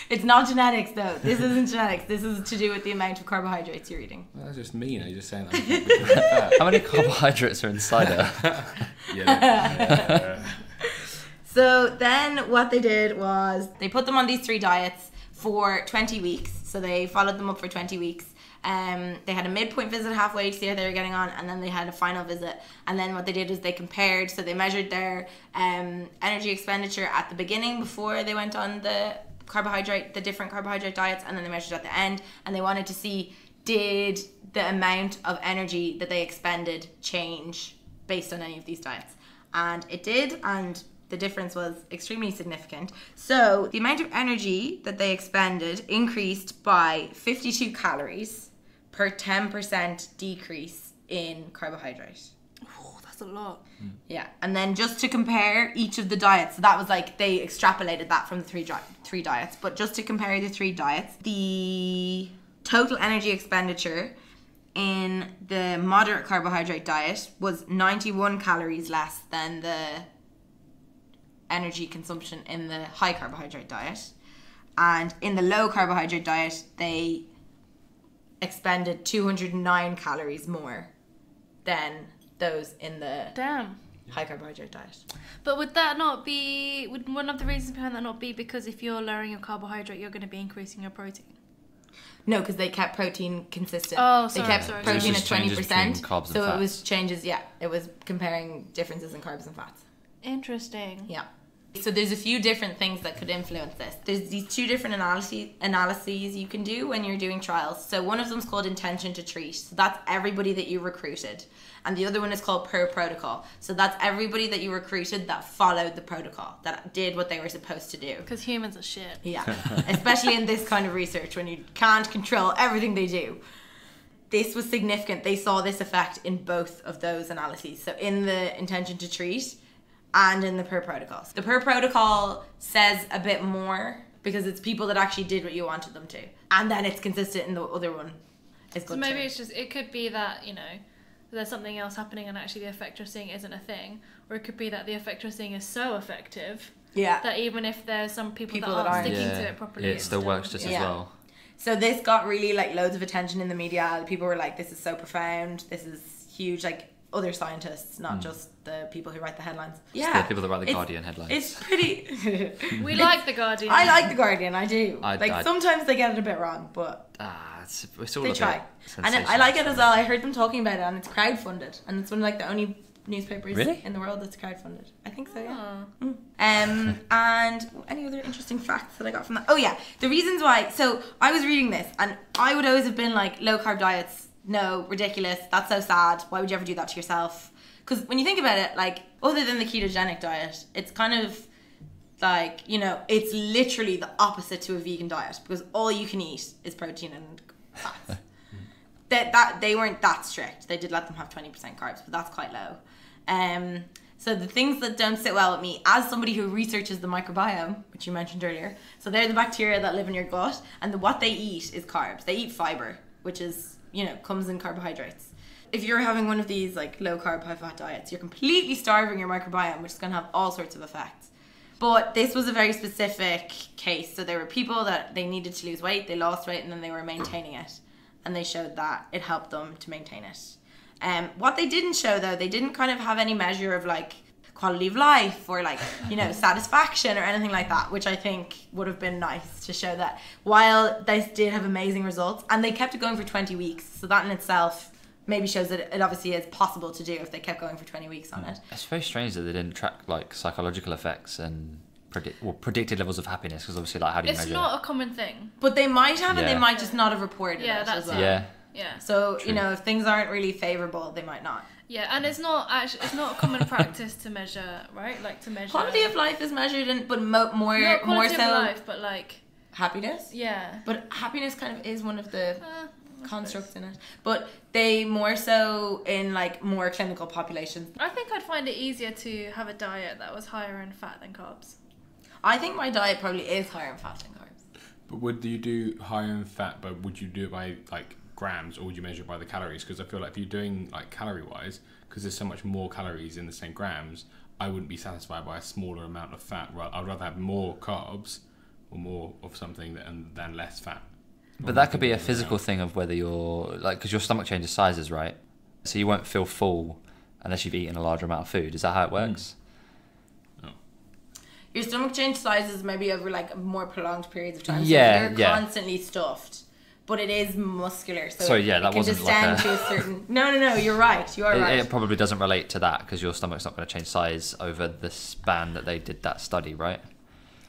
It's not genetics though. This isn't genetics. This is to do with the amount of carbohydrates you're eating. Well, that's just mean. I'm just saying that. How many carbohydrates are inside her? Yeah. So then what they did was they put them on these 3 diets for 20 weeks. So they followed them up for 20 weeks. They had a midpoint visit halfway to see how they were getting on, and then they had a final visit. And then what they did was they compared, so they measured their energy expenditure at the beginning before they went on the different carbohydrate diets, and then they measured at the end, and they wanted to see, did the amount of energy that they expended change based on any of these diets. And it did, and the difference was extremely significant. So the amount of energy that they expended increased by 52 calories per 10% decrease in carbohydrate. Oh, that's a lot. Yeah, and then just to compare each of the diets, so that was like, they extrapolated that from the three diets, but just to compare the 3 diets, the total energy expenditure in the moderate carbohydrate diet was 91 calories less than the energy consumption in the high carbohydrate diet. And in the low carbohydrate diet, they expended 209 calories more than those in the high carbohydrate diet. But would one of the reasons behind that not be because if you're lowering your carbohydrate, you're going to be increasing your protein? No, because they kept protein consistent. Oh, they sorry, kept sorry. protein So at it was just changes 20%. between carbs and So it fats. was changes. Yeah, it was comparing differences in carbs and fats. Interesting. Yeah. So there's a few different things that could influence this. There's these two different analyses you can do when you're doing trials. So one of them is called intention to treat. So that's everybody that you recruited. And the other one is called per protocol. So that's everybody that you recruited that followed the protocol, that did what they were supposed to do. Because humans are shit. Yeah. Especially in this kind of research when you can't control everything they do. This was significant. They saw this effect in both of those analyses. So in the intention to treat and in the per protocol. The per protocol says a bit more because it's people that actually did what you wanted them to. And then it's consistent in the other one. It's good So maybe too. it's just, it could be that, there's something else happening and actually the effect you're seeing isn't a thing. Or it could be that the effect you're seeing is so effective Yeah. that even if there's some people that that aren't aren't. sticking to it properly, it still works just as Yeah. well. So this got really loads of attention in the media. People were like, this is so profound. This is huge. Like other scientists, not just the people who write the headlines. It's the people that write the Guardian headlines. It's pretty... We like The Guardian. I like The Guardian, I do. I- sometimes they get it a bit wrong, but It's all they a bit try. And I like it as sensational. well. I heard them talking about it and it's crowdfunded. And it's one of the only newspapers Really? in the world that's crowdfunded. I think so, yeah. Oh. And any other interesting facts that I got from that? Oh yeah, the reasons why. So I was reading this and I would always have been like, low carb diets, no, ridiculous, that's so sad, why would you ever do that to yourself? Because when you think about it, like, other than the ketogenic diet, it's kind of like, it's literally the opposite to a vegan diet because all you can eat is protein and fats. that they weren't that strict. They did let them have 20% carbs, but that's quite low. So the things that don't sit well with me, as somebody who researches the microbiome, which you mentioned earlier, so they're the bacteria that live in your gut, and what they eat is carbs. They eat fiber, which is, comes in carbohydrates. If you're having one of these like low carb, high fat diets, you're completely starving your microbiome, which is going to have all sorts of effects. But this was a very specific case. So there were people that they needed to lose weight, they lost weight, and then they were maintaining it. And they showed that it helped them to maintain it. What they didn't show though, they didn't kind of have any measure of like quality of life or like, satisfaction or anything like that, which I think would have been nice to show that while they did have amazing results and they kept it going for 20 weeks. So that in itself maybe shows that it obviously is possible to do if they kept going for 20 weeks on it. It's very strange that they didn't track like psychological effects and predicted levels of happiness because obviously like how do you It's measure not a common thing. But they might have and Yeah. they might just not have reported Yeah, it that's as well. Yeah. Yeah. So, True. if things aren't really favourable, they might not. Yeah, and it's not common practice to measure, right? Like to measure Quality of life is measured in, but more not more quality so of life, but like happiness. yeah. But happiness kind of is one of the I constructs suppose. in it. But they more so in like more clinical populations. I think I'd find it easier to have a diet that was higher in fat than carbs. I think my diet probably is higher in fat than carbs. But would you do higher in fat, but would you do it by like grams or would you measure it by the calories? Because I feel like if you're doing like calorie wise, because there's so much more calories in the same grams, I wouldn't be satisfied by a smaller amount of fat. I'd rather have more carbs or more of something than less fat. But that could be a physical thing of whether you're like, because your stomach changes sizes, right? So you won't feel full unless you've eaten a larger amount of food. Is that how it works? Your stomach change sizes maybe over like more prolonged periods of time. Yeah, so you're yeah. constantly stuffed. But it is muscular. So Sorry, yeah, it that can wasn't descend like a- to a certain... No, you're right. You are right. It probably doesn't relate to that because your stomach's not going to change size over the span that they did that study, right?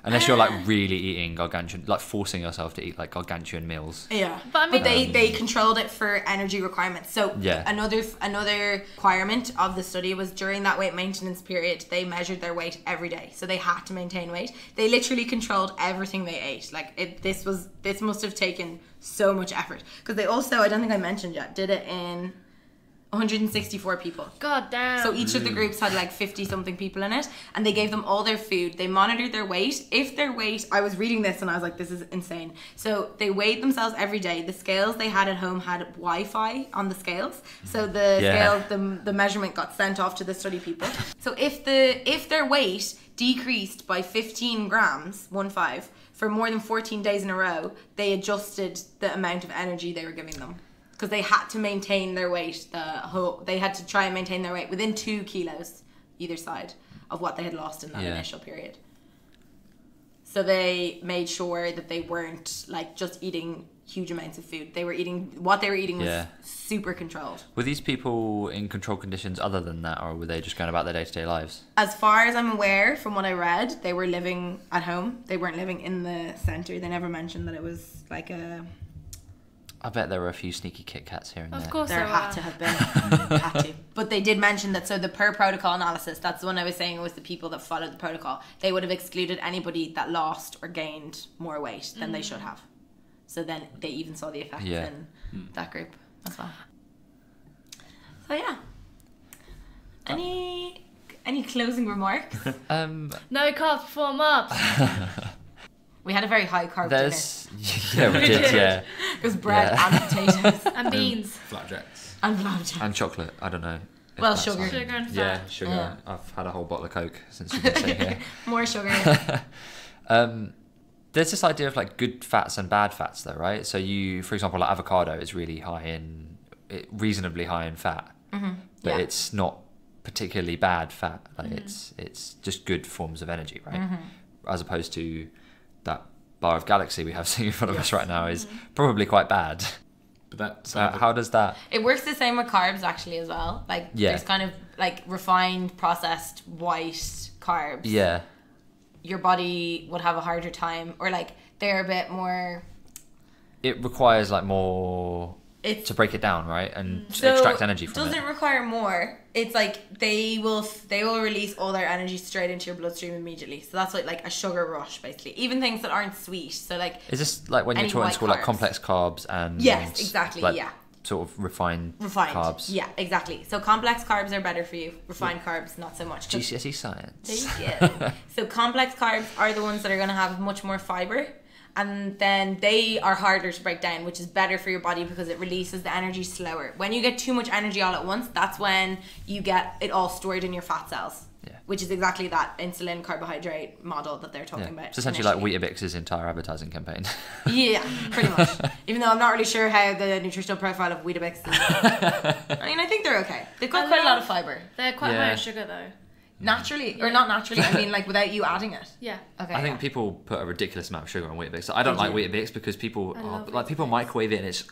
Unless you're like really eating gargantuan, like forcing yourself to eat like gargantuan meals. Yeah, But I mean- they controlled it for energy requirements. So Yeah. another requirement of the study was during that weight maintenance period, they measured their weight every day. So they had to maintain weight. They literally controlled everything they ate. Like this must have taken so much effort because they also, I don't think I mentioned yet, did it in 164 people. God damn. So each of the groups had like 50 something people in it and they gave them all their food. They monitored their weight. If their weight, I was reading this and I was like, this is insane. So they weighed themselves every day. The scales they had at home had Wi-Fi on the scales. So the Yeah. scales, the measurement got sent off to the study people. So if their weight decreased by 15 grams, 1-5, for more than 14 days in a row, they adjusted the amount of energy they were giving them. Because they had to maintain their weight, they had to try and maintain their weight within 2 kilos either side of what they had lost in that initial period. So they made sure that they weren't like just eating huge amounts of food. What they were eating was Yeah. super controlled. Were these people in controlled conditions other than that, or were they just going about their day-to-day lives? As far as I'm aware, from what I read, they were living at home. They weren't living in the centre. They never mentioned that it was like a... I bet there were a few sneaky Kit Kats here and there. Of course There there had were. to have been. Had to. But they did mention that, so the per protocol analysis, that's the one I was saying was the people that followed the protocol. They would have excluded anybody that lost or gained more weight than they should have. So then they even saw the effects in that group as well. So yeah. Any closing remarks? No carbs before Marbs. We had a very high carb There's... Yeah, we did, yeah. dinner. It was bread Yeah. and potatoes And beans. Flapjacks. and flapjacks. And chocolate, I don't know. if Well, that's sugar. on- Sugar and fat. Yeah, sugar. Yeah. I've had a whole bottle of Coke since you've been sitting here. More sugar. There's this idea of like good fats and bad fats though, right? So for example, like avocado is really reasonably high in fat, but Yeah. it's not particularly bad fat. Like it's just good forms of energy, right? As opposed to that bar of Galaxy we have sitting in front of us right now is probably quite bad. But that's How does that? It works the same with carbs actually as well. Like Yeah. there's kind of like refined, processed, white carbs. Yeah, Your body would have a harder time, or like they're a bit more. it requires like more It's to break it down, right, and so extract energy from doesn't it. require more. It's like they will release all their energy straight into your bloodstream immediately. So that's like a sugar rush basically. Even things that aren't sweet. So like Is this like when any you're taught in white school, like carbs. complex carbs and Yes, exactly, like, yeah. sort of refined carbs? Yeah, exactly. So complex carbs are better for you. Refined carbs not so much. 'Cause- GCSE science. Yeah. So complex carbs are the ones that are going to have much more fiber, and then they are harder to break down, which is better for your body because it releases the energy slower. When you get too much energy all at once, that's when you get it all stored in your fat cells. Yeah. Which is exactly that insulin carbohydrate model that they're talking Yeah. about. It's essentially like initially. Weetabix's entire advertising campaign. Yeah, pretty much. Even though I'm not really sure how the nutritional profile of Weetabix is. I mean, I think they're okay. They've got quite a lot of fiber. They're quite Yeah. high in sugar though. Naturally, or not naturally, I mean like without you adding it. Yeah. Okay. I think yeah. people put a ridiculous amount of sugar on Weetabix. I don't They like do. Weetabix because people love people Weetabix. microwave it and it's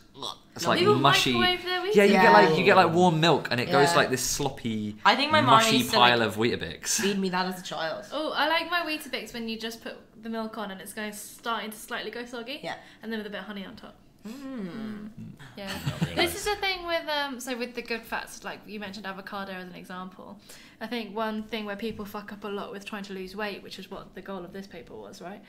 like People mushy. microwave their Weetabix. Yeah, Yeah. you get like warm milk and it goes Yeah. like this sloppy, I think my mom mushy used to, pile like, of Weetabix. feed me that as a child. Oh, I like my Weetabix when you just put the milk on and it's starting to slightly go soggy. Yeah. And then with a bit of honey on top. Yeah. really This nice. is the thing with so with the good fats, like you mentioned avocado as an example. I think one thing where people fuck up a lot with trying to lose weight, which is what the goal of this paper was, right?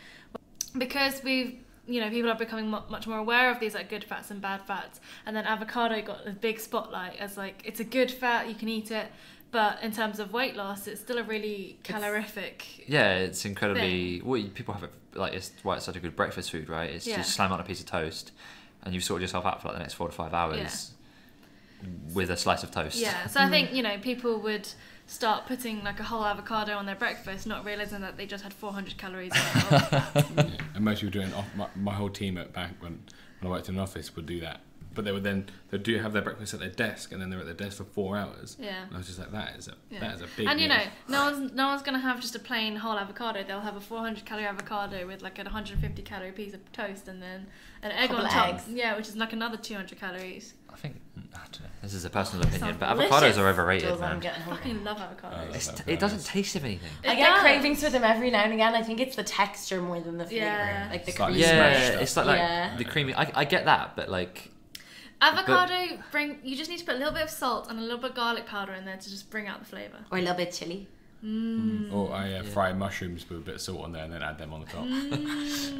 Because people are becoming much more aware of these like good fats and bad fats, and then avocado got a big spotlight as like it's a good fat, you can eat it, but in terms of weight loss, it's still a really calorific. Yeah, it's incredibly. People have it like it's why it's such a good breakfast food, right? It's Yeah. just slam on a piece of toast, and you've sorted yourself out for like the next 4 to 5 hours with a slice of toast. Yeah, so I think people would start putting like a whole avocado on their breakfast, not realizing that they just had 400 calories in it. Yeah. And most people doing my whole team at bank when I worked in an office would do that. But they do have their breakfast at their desk, and then they're at their desk for 4 hours. Yeah. And I was just like, that is a big. And meal. no one's gonna have just a plain whole avocado. They'll have a 400 calorie avocado with like a 150 calorie piece of toast and then an egg Couple on of top. eggs. Yeah, which is like another 200 calories. I think I don't know, this is a personal opinion, sounds but delicious. avocados are overrated, Does, I'm man. getting I hungry. fucking love avocados. It doesn't taste of anything. I It get does. cravings for them every now and again. I think it's the texture more than the flavor. Yeah. Like the Slightly cream. smashed Yeah, up. it's like Yeah. the creamy. I get that, but like Avocado, you just need to put a little bit of salt and a little bit of garlic powder in there to just bring out the flavour. Or a little bit chili. Or I fry mushrooms with a bit of salt on there and then add them on the top.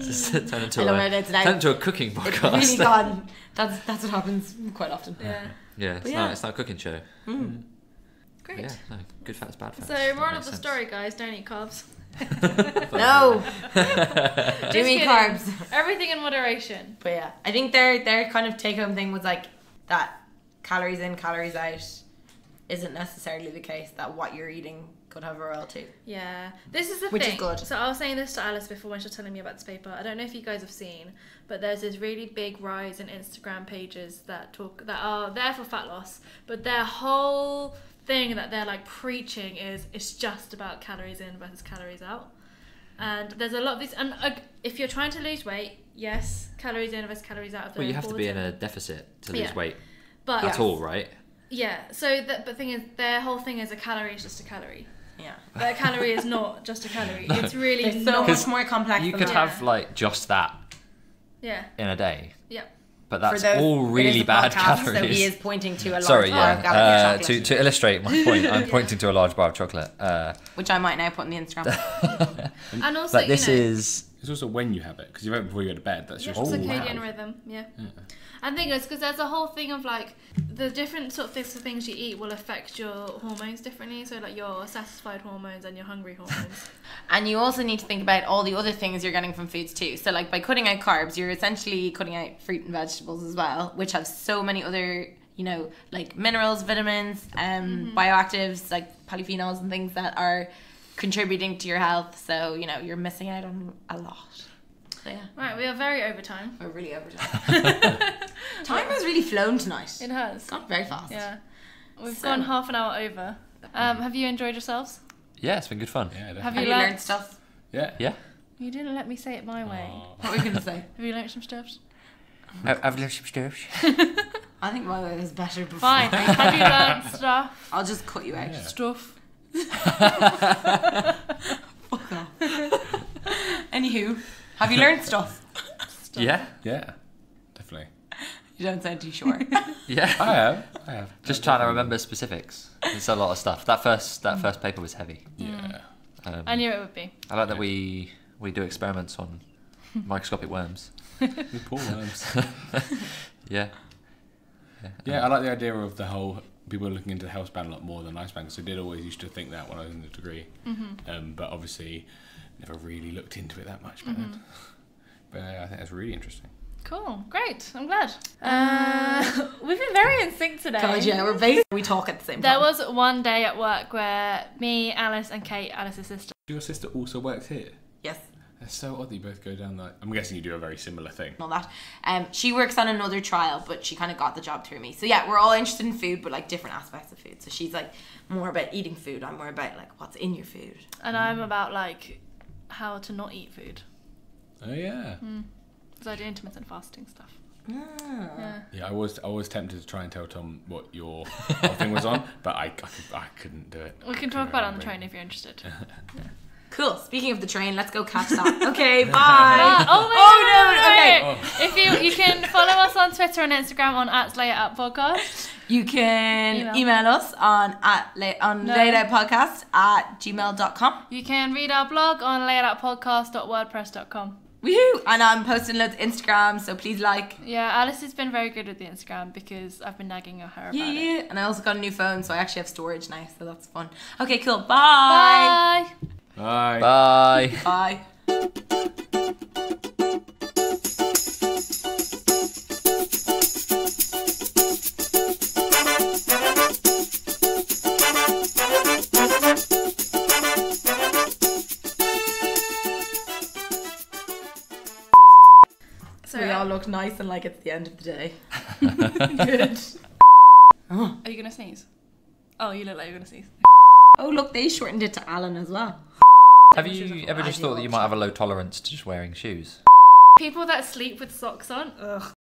just turn I into know where it is now. turn into a cooking It's podcast. really gone. That's what happens quite often. Yeah. Yeah, But yeah. it's not a cooking show. Great. Yeah, no, good fats, bad fats. So, That moral makes of the sense. story, guys, don't eat carbs. No. Just Do eat kidding. carbs. Everything in moderation. But yeah, I think their kind of take home thing was like that calories in, calories out isn't necessarily the case. That what you're eating could have a role too. Yeah, this is the Which thing. is good. So I was saying this to Alice before when she was telling me about this paper. I don't know if you guys have seen, but there's this really big rise in Instagram pages that are there for fat loss, but their whole thing that they're like preaching is it's just about calories in versus calories out. And there's a lot of these, and if you're trying to lose weight, yes, calories in versus calories out of the Well, you have to be in bulletin. a deficit to lose weight But at all, right? yeah, so the thing is, their whole thing is a calorie is just a calorie. Yeah. But a calorie is not just a calorie. It's really It's so not. much more complex You than could that. have like just that Yeah. in a day, Yeah. but For that's those- all it really is a bad podcast, calories. So he is pointing to a large Sorry, bar of galloping yeah. chocolate. To illustrate my point, I'm pointing to a large bar of chocolate. Which I might now put on the Instagram. And also, But this is It's also when you have it, because you have it before you go to bed. That's just circadian rhythm. Yeah. And the thing is, because there's a whole thing of like the different sort of things you eat will affect your hormones differently. So like your satisfied hormones and your hungry hormones. And you also need to think about all the other things you're getting from foods too. So like by cutting out carbs, you're essentially cutting out fruit and vegetables as well, which have so many other, you know, like minerals, vitamins, bioactives, like polyphenols and things that are contributing to your health. So, you know, you're missing out on a lot. So yeah. Right, we are very over time. We're really over time. Time has really flown tonight. It has. It's gone very fast. Yeah. We've gone half an hour over. Have you enjoyed yourselves? yeah, it's been good fun. Yeah, Have definitely. Have you learned stuff? Yeah. Yeah, You didn't let me say it my way. What were you going to say? Have you learned some stuff? I've learned some stuff. I think my way was better before. Fine. Have you learned stuff? I'll just cut you out. Yeah. Stuff. Fuck off. Anywho, have you learned stuff? Yeah, Yeah. Definitely. You don't sound too sure. yeah. I have. Just trying to remember specifics. It's a lot of stuff. That first paper was heavy. Yeah. I knew it would be. I like that we do experiments on microscopic worms. With poor worms. Yeah. Yeah, I like the idea of the whole people looking into the health span a lot more than lifespan, because I did always used to think that when I was in the degree, but obviously never really looked into it that much. But I think that's really interesting. Cool. Great. I'm glad. We've been very in sync today. God, yeah, we talk at the same time. There was one day at work where me, Alice, and Kate, Alice's sister. Your sister also works here? Yes. That's so odd that you both go down that. I'm guessing you do a very similar thing. And all that. She works on another trial, but she kind of got the job through me. So yeah, we're all interested in food, but like different aspects of food. So she's like more about eating food. I'm more about like what's in your food. And I'm about like how to not eat food. Oh yeah. Because I do intermittent fasting stuff. Ah. Yeah, I was tempted to try and tell Tom what your thing was on, but I couldn't do it. We can talk about it on the train if you're interested. Cool. Speaking of the train, let's go catch that. Okay, bye. Oh, Okay. If you can follow us on Twitter and Instagram on @layoutpodcast. You can email us on layoutpodcast@gmail.com. You can read our blog on layoutpodcast.wordpress.com. Woohoo! And I'm posting loads of Instagram, so please like. Yeah, Alice has been very good with the Instagram because I've been nagging her about it. Yeah. And I also got a new phone, so I actually have storage now, so that's fun. Okay, cool. Bye. Bye. Bye. Bye. Bye. So We all look nice and like it's the end of the day. Good. Are you gonna sneeze? Oh, you look like you're gonna sneeze. Oh, look, they shortened it to Alan as well. Have you ever just thought that you might have a low tolerance to just wearing shoes? People that sleep with socks on, ugh.